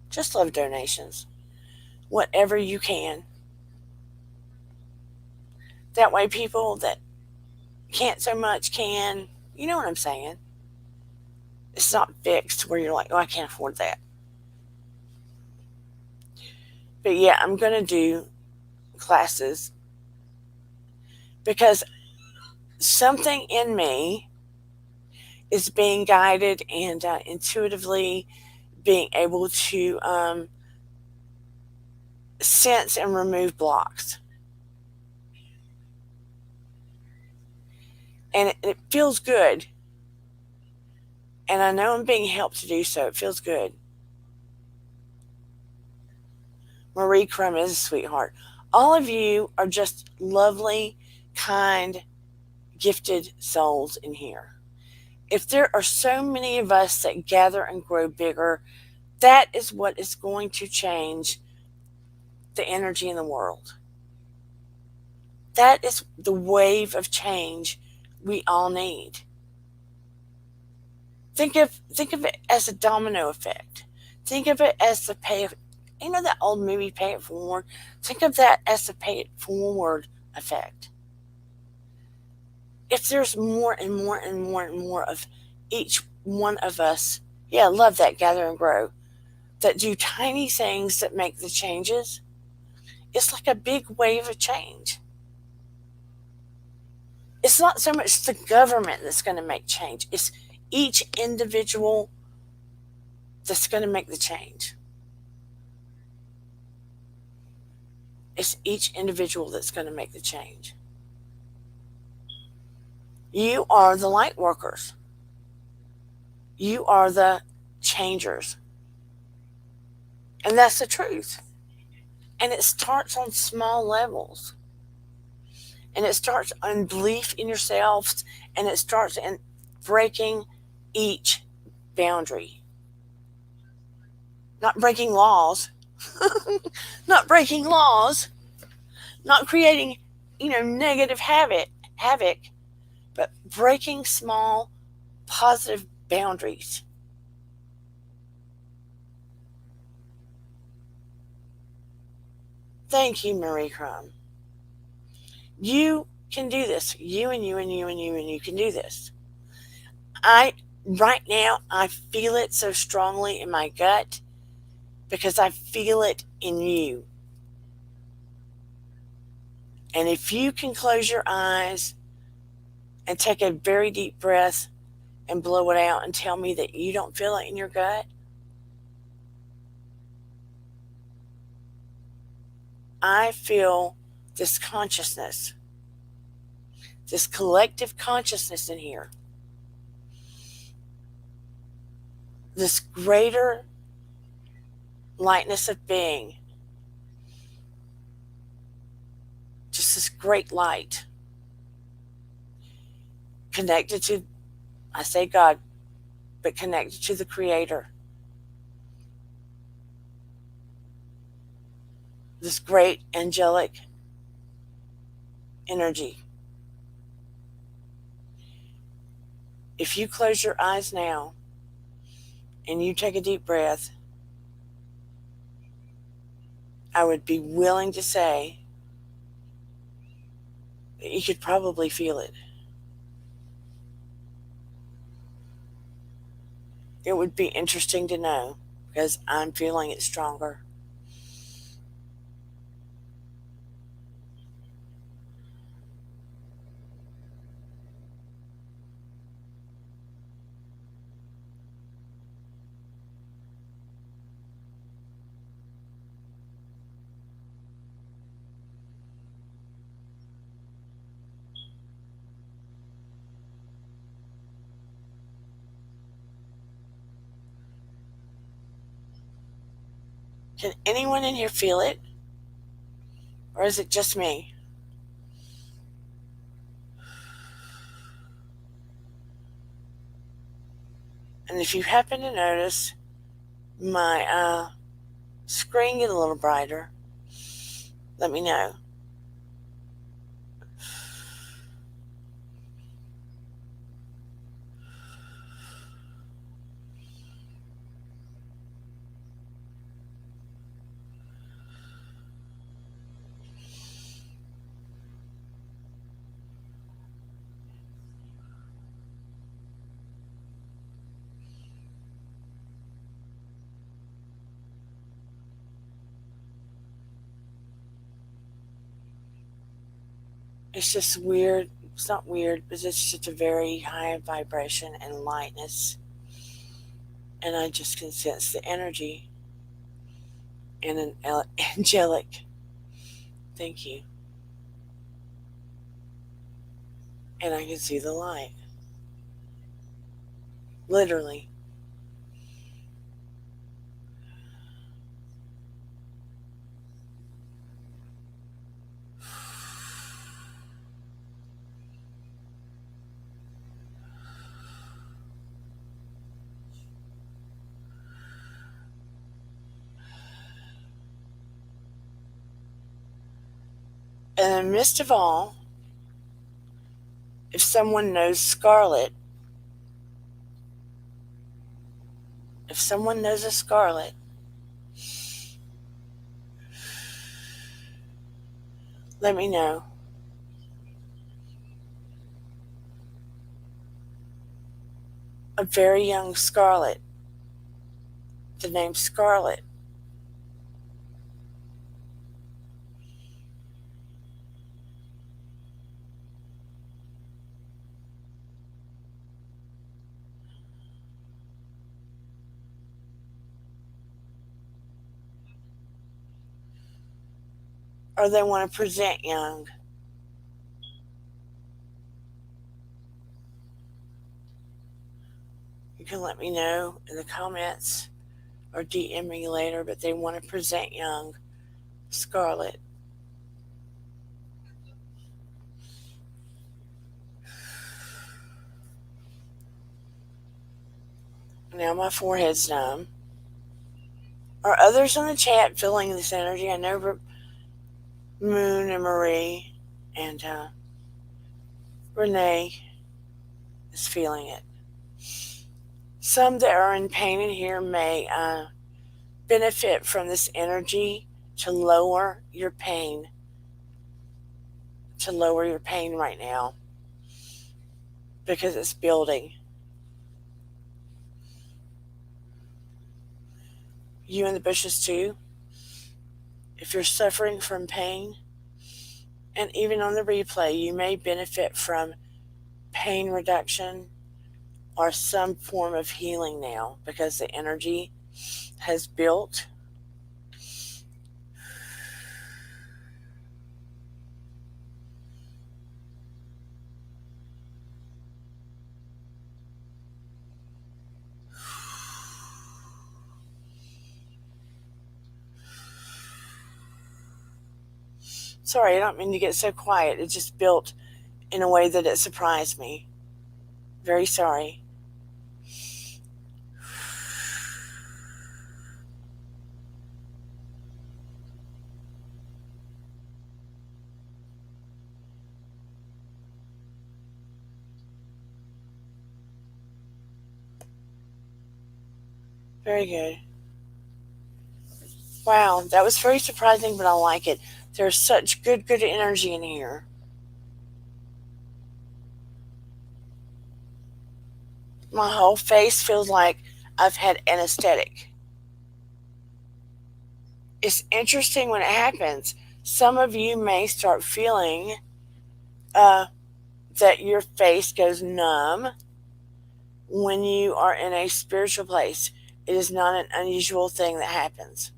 Just love donations. Whatever you can. That way people that can't so much can. You know what I'm saying? It's not fixed where you're like, oh, I can't afford that. But yeah, I'm going to do classes because something in me is being guided and intuitively being able to sense and remove blocks. And it feels good. And I know I'm being helped to do so. It feels good. Marie Crum is a sweetheart. All of you are just lovely, kind, gifted souls in here. If there are so many of us that gather and grow bigger, that is what is going to change the energy in the world. That is the wave of change we all need. Think of it as a domino effect. Think of it as the pay it. You know that old movie, Pay It Forward? Think of that as the pay it forward effect. If there's more and more and more and more of each one of us, yeah, love that, gather and grow, that do tiny things that make the changes, it's like a big wave of change. It's not so much the government that's going to make change, it's each individual that's going to make the change. It's each individual that's going to make the change. You are the light workers. You are the changers. And that's the truth. And it starts on small levels. And it starts on belief in yourselves. And it starts in breaking each boundary. Not breaking laws. Not breaking laws. Not creating, negative havoc, but breaking small positive boundaries. Thank you, Marie Crum. You can do this. You and you and you and you and you can do this. I right now I feel it so strongly in my gut because I feel it in you. And if you can close your eyes and take a very deep breath and blow it out and tell me that you don't feel it in your gut, I feel this consciousness, this collective consciousness in here, this greater lightness of being, just this great light connected to, I say God, but connected to the Creator. This great angelic energy. If you close your eyes now and you take a deep breath, I would be willing to say that you could probably feel it. It would be interesting to know because I'm feeling it stronger. Can anyone in here feel it? Or is it just me? And if you happen to notice my screen get a little brighter, let me know. It's just weird. It's not weird, but it's just a very high vibration and lightness. And I just can sense the energy and an angelic thank you. And I can see the light. Literally. And in the midst of all, if someone knows Scarlet, if someone knows a Scarlet, let me know. A very young Scarlet, the name Scarlet. or they want to present young. You can let me know in the comments or DM me later, but they want to present young. Scarlet. Now my forehead's numb. Are others in the chat feeling this energy? I know Moon and Marie and Renee is feeling it. Some that are in pain in here may benefit from this energy to lower your pain. To lower your pain right now because it's building. You in the bushes too. If you're suffering from pain, and even on the replay, you may benefit from pain reduction or some form of healing now because the energy has built. Sorry, I don't mean to get so quiet. It just built in a way that it surprised me. Very sorry. Very good. Wow, that was very surprising, but I like it. There's such good energy in here. My whole face feels like I've had anesthetic. It's interesting when it happens. Some of you may start feeling that your face goes numb when you are in a spiritual place. It is not an unusual thing that happens.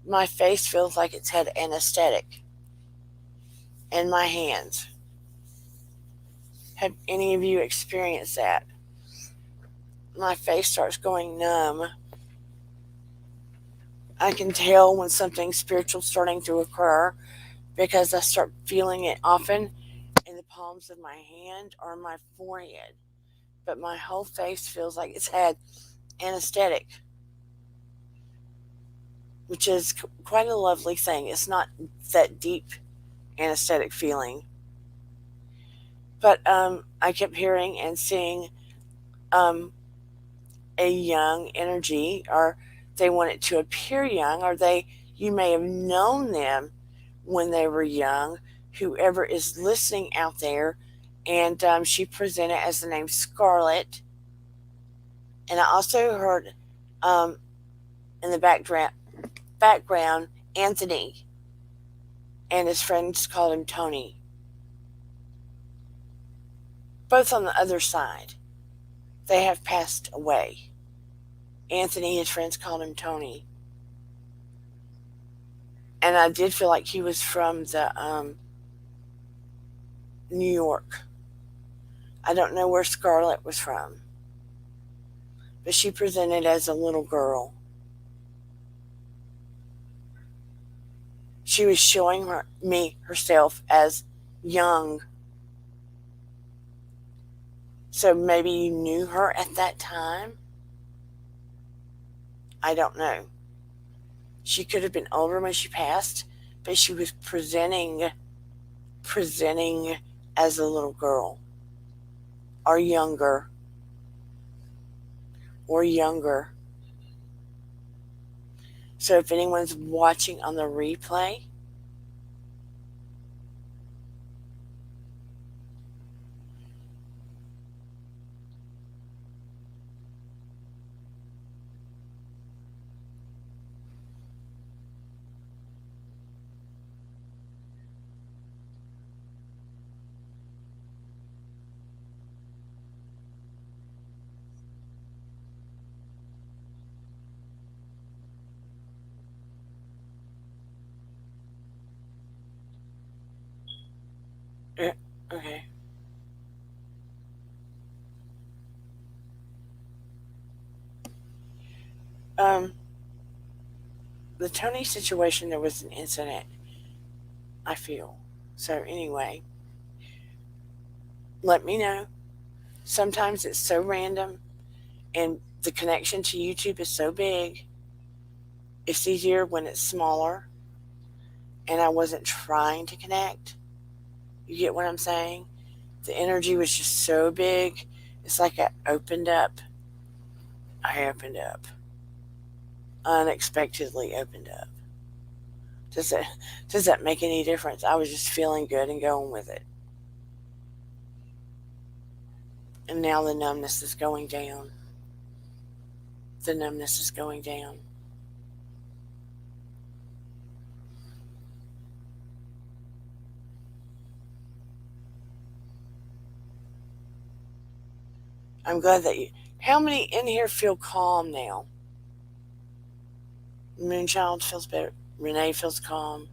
My face feels like it's had anesthetic, and my hands. Have any of you experienced that? My face starts going numb. I can tell when something spiritual is starting to occur because I start feeling it often in the palms of my hand or my forehead. But my whole face feels like it's had anesthetic, which is quite a lovely thing. It's not that deep anesthetic feeling. But I kept hearing and seeing a young energy, or they want it to appear young, or you may have known them when they were young, whoever is listening out there. And she presented as the name Scarlet. And I also heard in the background Anthony, and his friends called him Tony. Both on the other side. They have passed away. Anthony, his friends called him Tony. And I did feel like he was from the New York. I don't know where Scarlett was from, but she presented as a little girl. She was showing herself as young. So maybe you knew her at that time. I don't know. She could have been older when she passed, but she was presenting as a little girl, or younger. So if anyone's watching on the replay, Um, the Tony situation, there was an incident, I feel. So, anyway, let me know. Sometimes it's so random, and the connection to YouTube is so big. It's easier when it's smaller, and I wasn't trying to connect. You get what I'm saying? The energy was just so big. It's like I opened up. I opened up. Unexpectedly opened up. Does that does that make any difference? I was just feeling good and going with it. And now the numbness is going down. The numbness is going down. I'm glad that you. How many in here feel calm now? Moonchild feels better. Renee feels calm.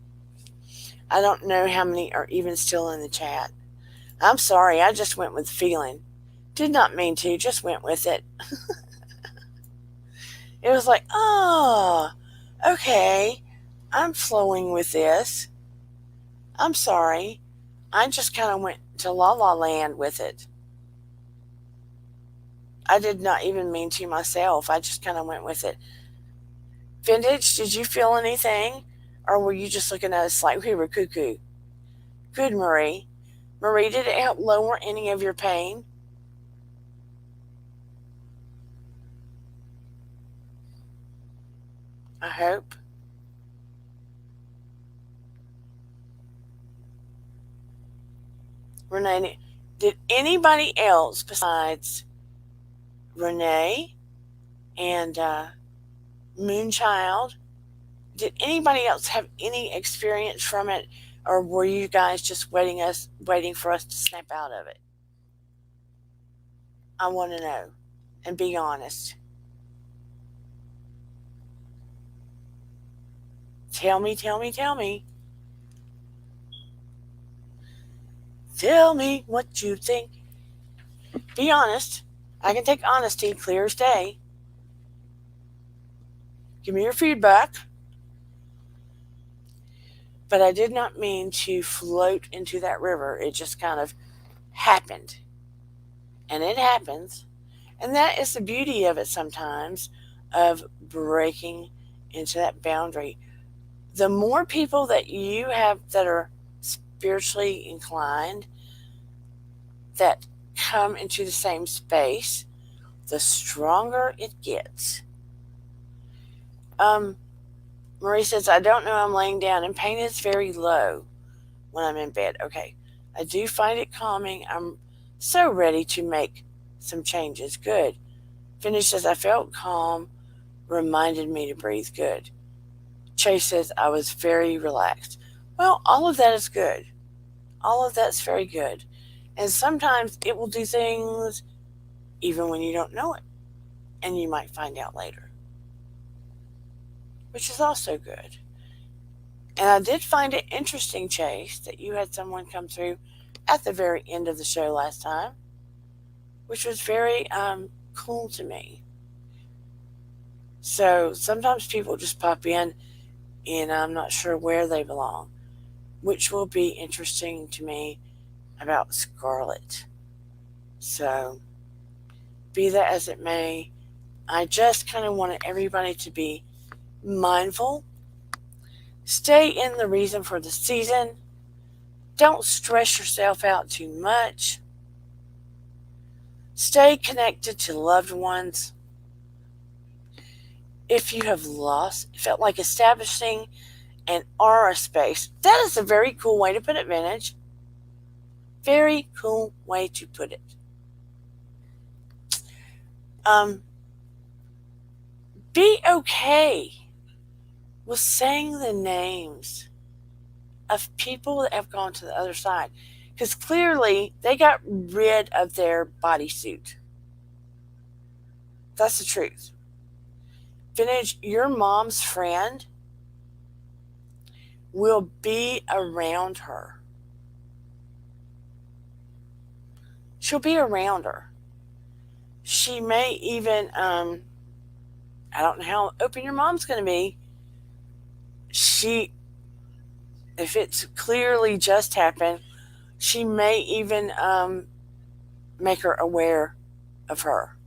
I don't know how many are even still in the chat. I'm sorry, I just went with feeling. Did not mean to, just went with it. It was like, oh, okay, I'm flowing with this. I'm sorry. I just kind of went to la la land with it. I did not even mean to myself. I just kind of went with it. Vintage, did you feel anything? Or were you just looking at us like we were cuckoo? Good, Marie. Marie, did it help lower any of your pain? I hope. Renee, did anybody else besides Renee and Moonchild, did anybody else have any experience from it, or were you guys just waiting for us to snap out of it? I want to know, and be honest. Tell me, tell me, tell me. Tell me what you think. Be honest. I can take honesty clear as day. Give me your feedback. But I did not mean to float into that river. It just kind of happened. And it happens. And that is the beauty of it sometimes, of breaking into that boundary. The more people that you have that are spiritually inclined, that come into the same space, the stronger it gets. Marie says, I don't know, I'm laying down and pain is very low when I'm in bed. Okay. I do find it calming. I'm so ready to make some changes. Good. Finish says, I felt calm, reminded me to breathe. Good. Chase says, I was very relaxed. Well, all of that is good. All of that's very good. And sometimes it will do things even when you don't know it. And you might find out later, which is also good. And I did find it interesting, Chase, that you had someone come through at the very end of the show last time, which was very cool to me. So sometimes people just pop in and I'm not sure where they belong, which will be interesting to me about Scarlet. So, be that as it may, I just kind of wanted everybody to be mindful, stay in the reason for the season, don't stress yourself out too much, stay connected to loved ones. If you have felt like establishing an aura space, that is a very cool way to put it, Vintage. Very cool way to put it. Be okay with saying the names of people that have gone to the other side, because clearly they got rid of their bodysuit. That's the truth. Vintage, your mom's friend will be around her. She'll be around her. She may even I don't know how open your mom's going to be. She, if it's clearly just happened, she may even make her aware of her.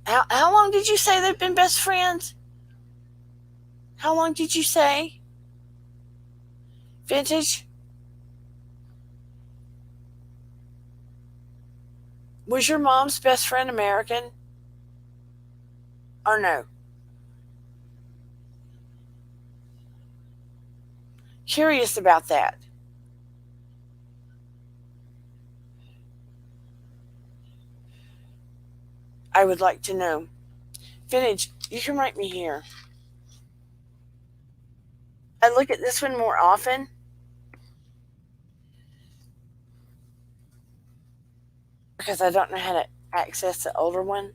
How long did you say they've been best friends? How long did you say? Vintage? Was your mom's best friend American? Or no? Curious about that. I would like to know. Vintage, you can write me here. I look at this one more often because I don't know how to access the older one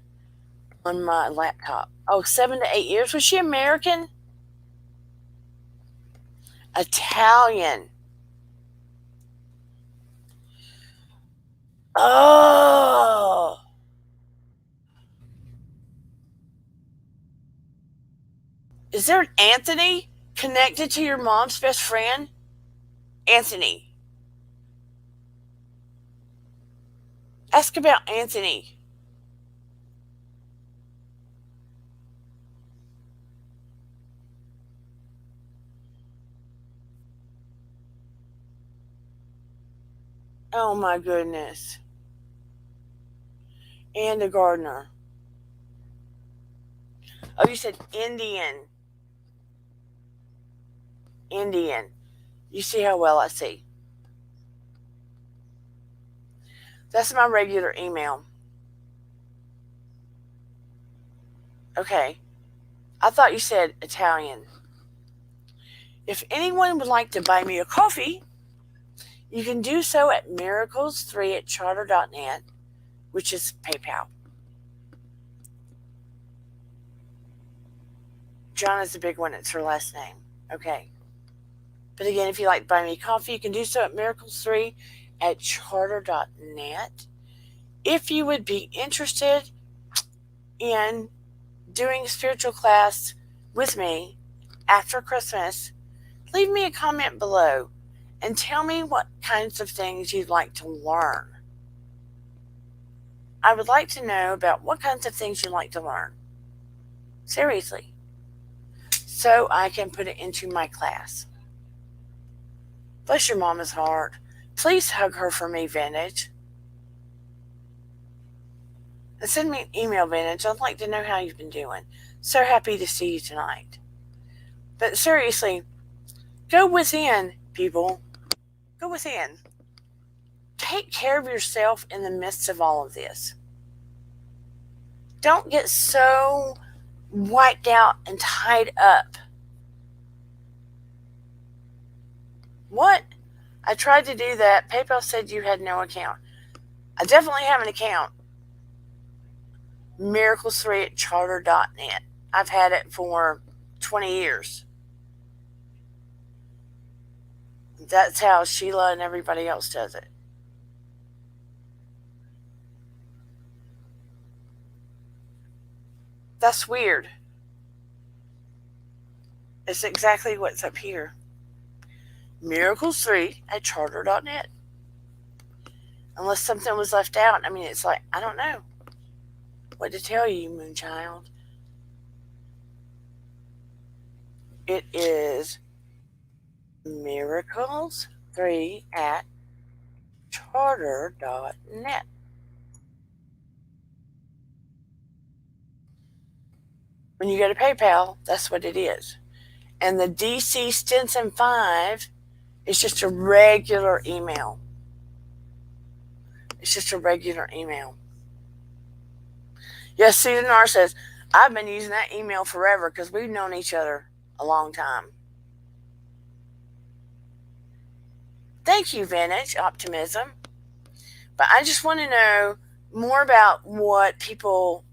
on my laptop. Oh, 7 to 8 years. Was she American? Italian. Oh. Is there an Anthony connected to your mom's best friend? Anthony. Ask about Anthony. Oh my goodness. And a gardener. Oh, you said Indian. Indian. You see how well I see. That's my regular email. Okay. I thought you said Italian. If anyone would like to buy me a coffee, you can do so at miracles3 at charter.net, which is PayPal. John is the big one. It's her last name. Okay. But again, if you'd like to buy me coffee, you can do so at miracles3 at charter.net. If you would be interested in doing spiritual class with me after Christmas, leave me a comment below and tell me what kinds of things you'd like to learn. I would like to know about what kinds of things you'd like to learn. Seriously. So I can put it into my class. Bless your mama's heart. Please hug her for me, Vintage. And send me an email, Vintage. I'd like to know how you've been doing. So happy to see you tonight. But seriously, go within, people. Go within. Take care of yourself in the midst of all of this. Don't get so wiped out and tied up. What? I tried to do that. PayPal said you had no account. I definitely have an account. Miracles3 at charter.net. I've had it for 20 years. That's how Sheila and everybody else does it. That's weird. It's exactly what's up here. Miracles3 at charter.net. Unless something was left out. I mean, it's like, I don't know what to tell you, Moonchild. It is miracles3 at charter.net. When you go to PayPal, that's what it is. And the DC Stinson 5 is just a regular email. It's just a regular email. Yes, Susan R says, I've been using that email forever because we've known each other a long time. Thank you, Vintage Optimism. But I just want to know more about what people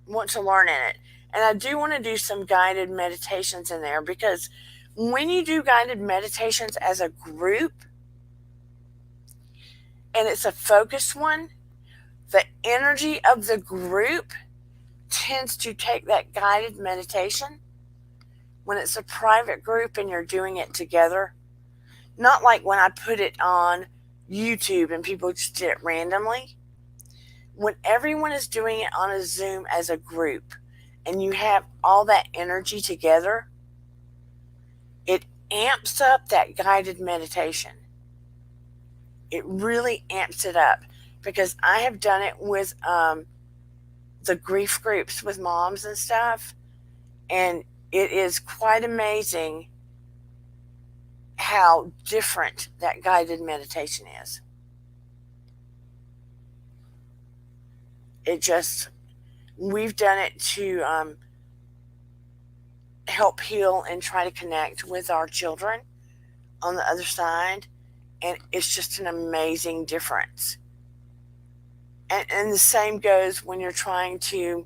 want to learn in it. And I do want to do some guided meditations in there because when you do guided meditations as a group and it's a focused one, The energy of the group tends to take that guided meditation when it's a private group and you're doing it together. Not like when I put it on YouTube and people just did it randomly. When everyone is doing it on a Zoom as a group and you have all that energy together, it amps up that guided meditation. It really amps it up, because I have done it with the grief groups with moms and stuff, and it is quite amazing how different that guided meditation is. We've done it to help heal and try to connect with our children on the other side, and it's just an amazing difference. And the same goes when you're trying to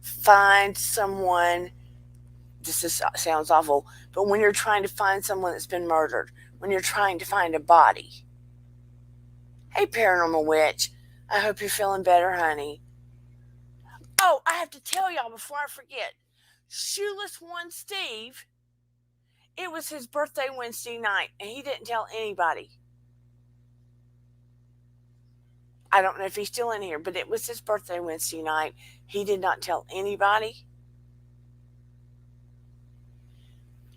find someone. Sounds awful, but when you're trying to find someone that's been murdered, when you're trying to find a body. Hey, paranormal witch, I hope you're feeling better, honey. Oh, I have to tell y'all before I forget. Shoeless One Steve, it was his birthday Wednesday night, and he didn't tell anybody. I don't know if he's still in here, but it was his birthday Wednesday night. He did not tell anybody.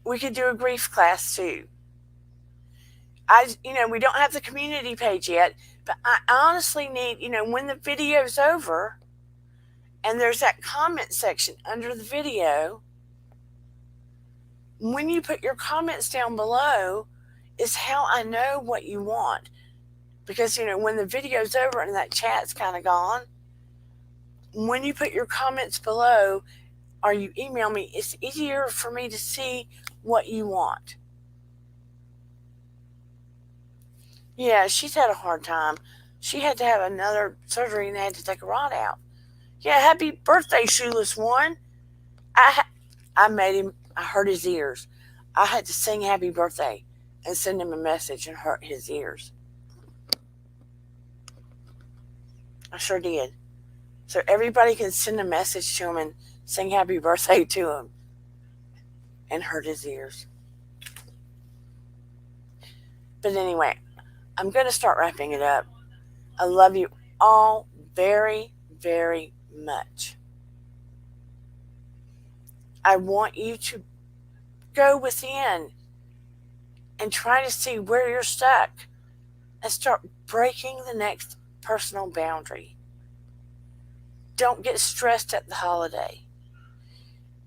We could do a grief class too. We don't have the community page yet, but I honestly need, when the video's over and there's that comment section under the video, when you put your comments down below is how I know what you want. Because, when the video's over and that chat's kind of gone, when you put your comments below or you email me, it's easier for me to see what you want. Yeah, she's had a hard time. She had to have another surgery and they had to take a rod out. Yeah, happy birthday, Shoeless One. I made him, I hurt his ears. I had to sing happy birthday and send him a message and hurt his ears. I sure did. So everybody can send a message to him and sing happy birthday to him and hurt his ears. But anyway, I'm going to start wrapping it up. I love you all very, very much. I want you to go within and try to see where you're stuck and start breaking the next personal boundary. Don't get stressed at the holiday.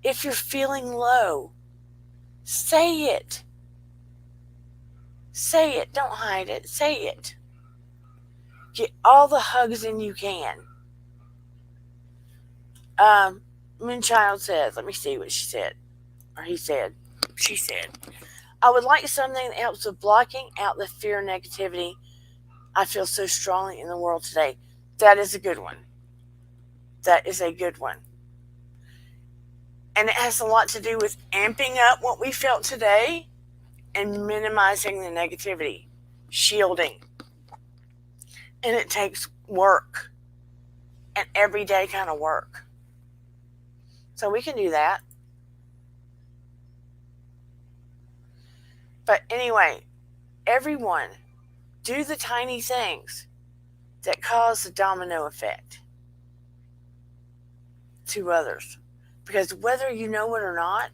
If you're feeling low, say it. Say it. Don't hide it. Say it. Get all the hugs in you can. Moonchild says, let me see what she said. Or he said. She said, I would like something that helps with blocking out the fear and negativity I feel so strongly in the world today. That is a good one. That is a good one. And it has a lot to do with amping up what we felt today and minimizing the negativity, shielding. And it takes work, and everyday kind of work. So we can do that. But anyway, everyone, do the tiny things that cause the domino effect to others. Because whether you know it or not,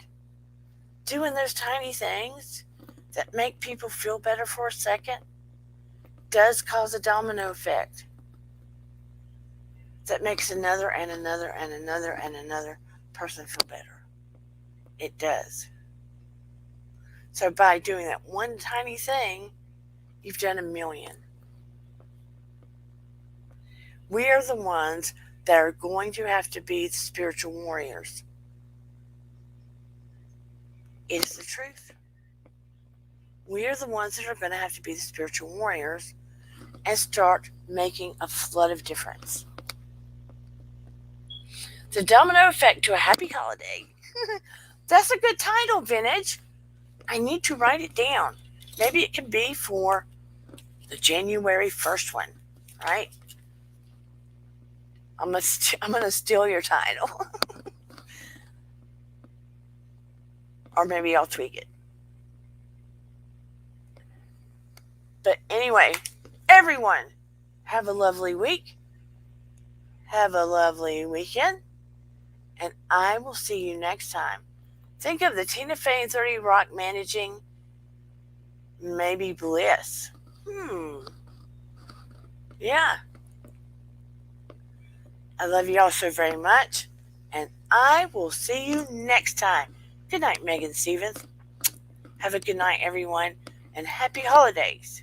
doing those tiny things that make people feel better for a second does cause a domino effect that makes another and another and another and another person feel better. It does. So by doing that one tiny thing, you've done a million. We are the ones that are going to have to be the spiritual warriors. It is the truth. We are the ones that are going to have to be the spiritual warriors and start making a flood of difference. The domino effect to a happy holiday. That's a good title, Vintage. I need to write it down. Maybe it can be for the January 1st one. right? I'm gonna steal your title, or maybe I'll tweak it. But anyway, everyone, have a lovely week. Have a lovely weekend, and I will see you next time. Think of the Tina Fey and 30 Rock managing maybe Bliss. Yeah. I love you all so very much, and I will see you next time. Good night, Megan Stevens. Have a good night, everyone, and happy holidays.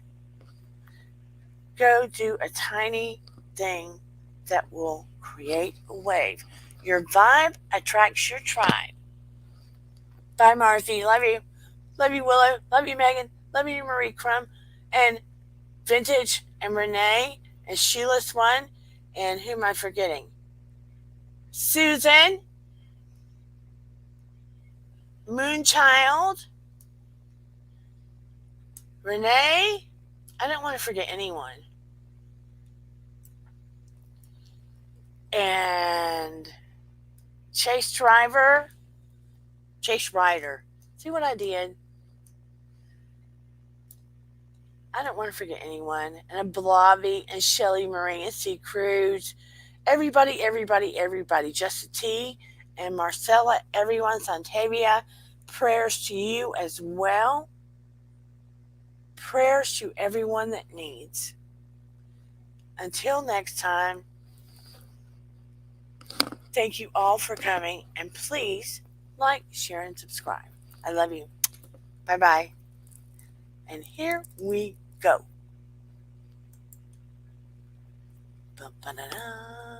Go do a tiny thing that will create a wave. Your vibe attracts your tribe. Bye, Marcy. Love you. Love you, Willow. Love you, Megan. Love you, Marie Crum. And Vintage and Renee and Sheila Swan. And who am I forgetting? Susan. Moonchild. Renee. I don't want to forget anyone. And Chase Driver. Chase Rider. See what I did? I don't want to forget anyone. And Blobby and Shelly Marie and C. Cruz. Everybody, everybody, everybody. Just a T and Marcella, everyone, Santavia. Prayers to you as well. Prayers to everyone that needs. Until next time, thank you all for coming, and please like, share, and subscribe. I love you. Bye-bye. And here we go. Ba-ba-da-da.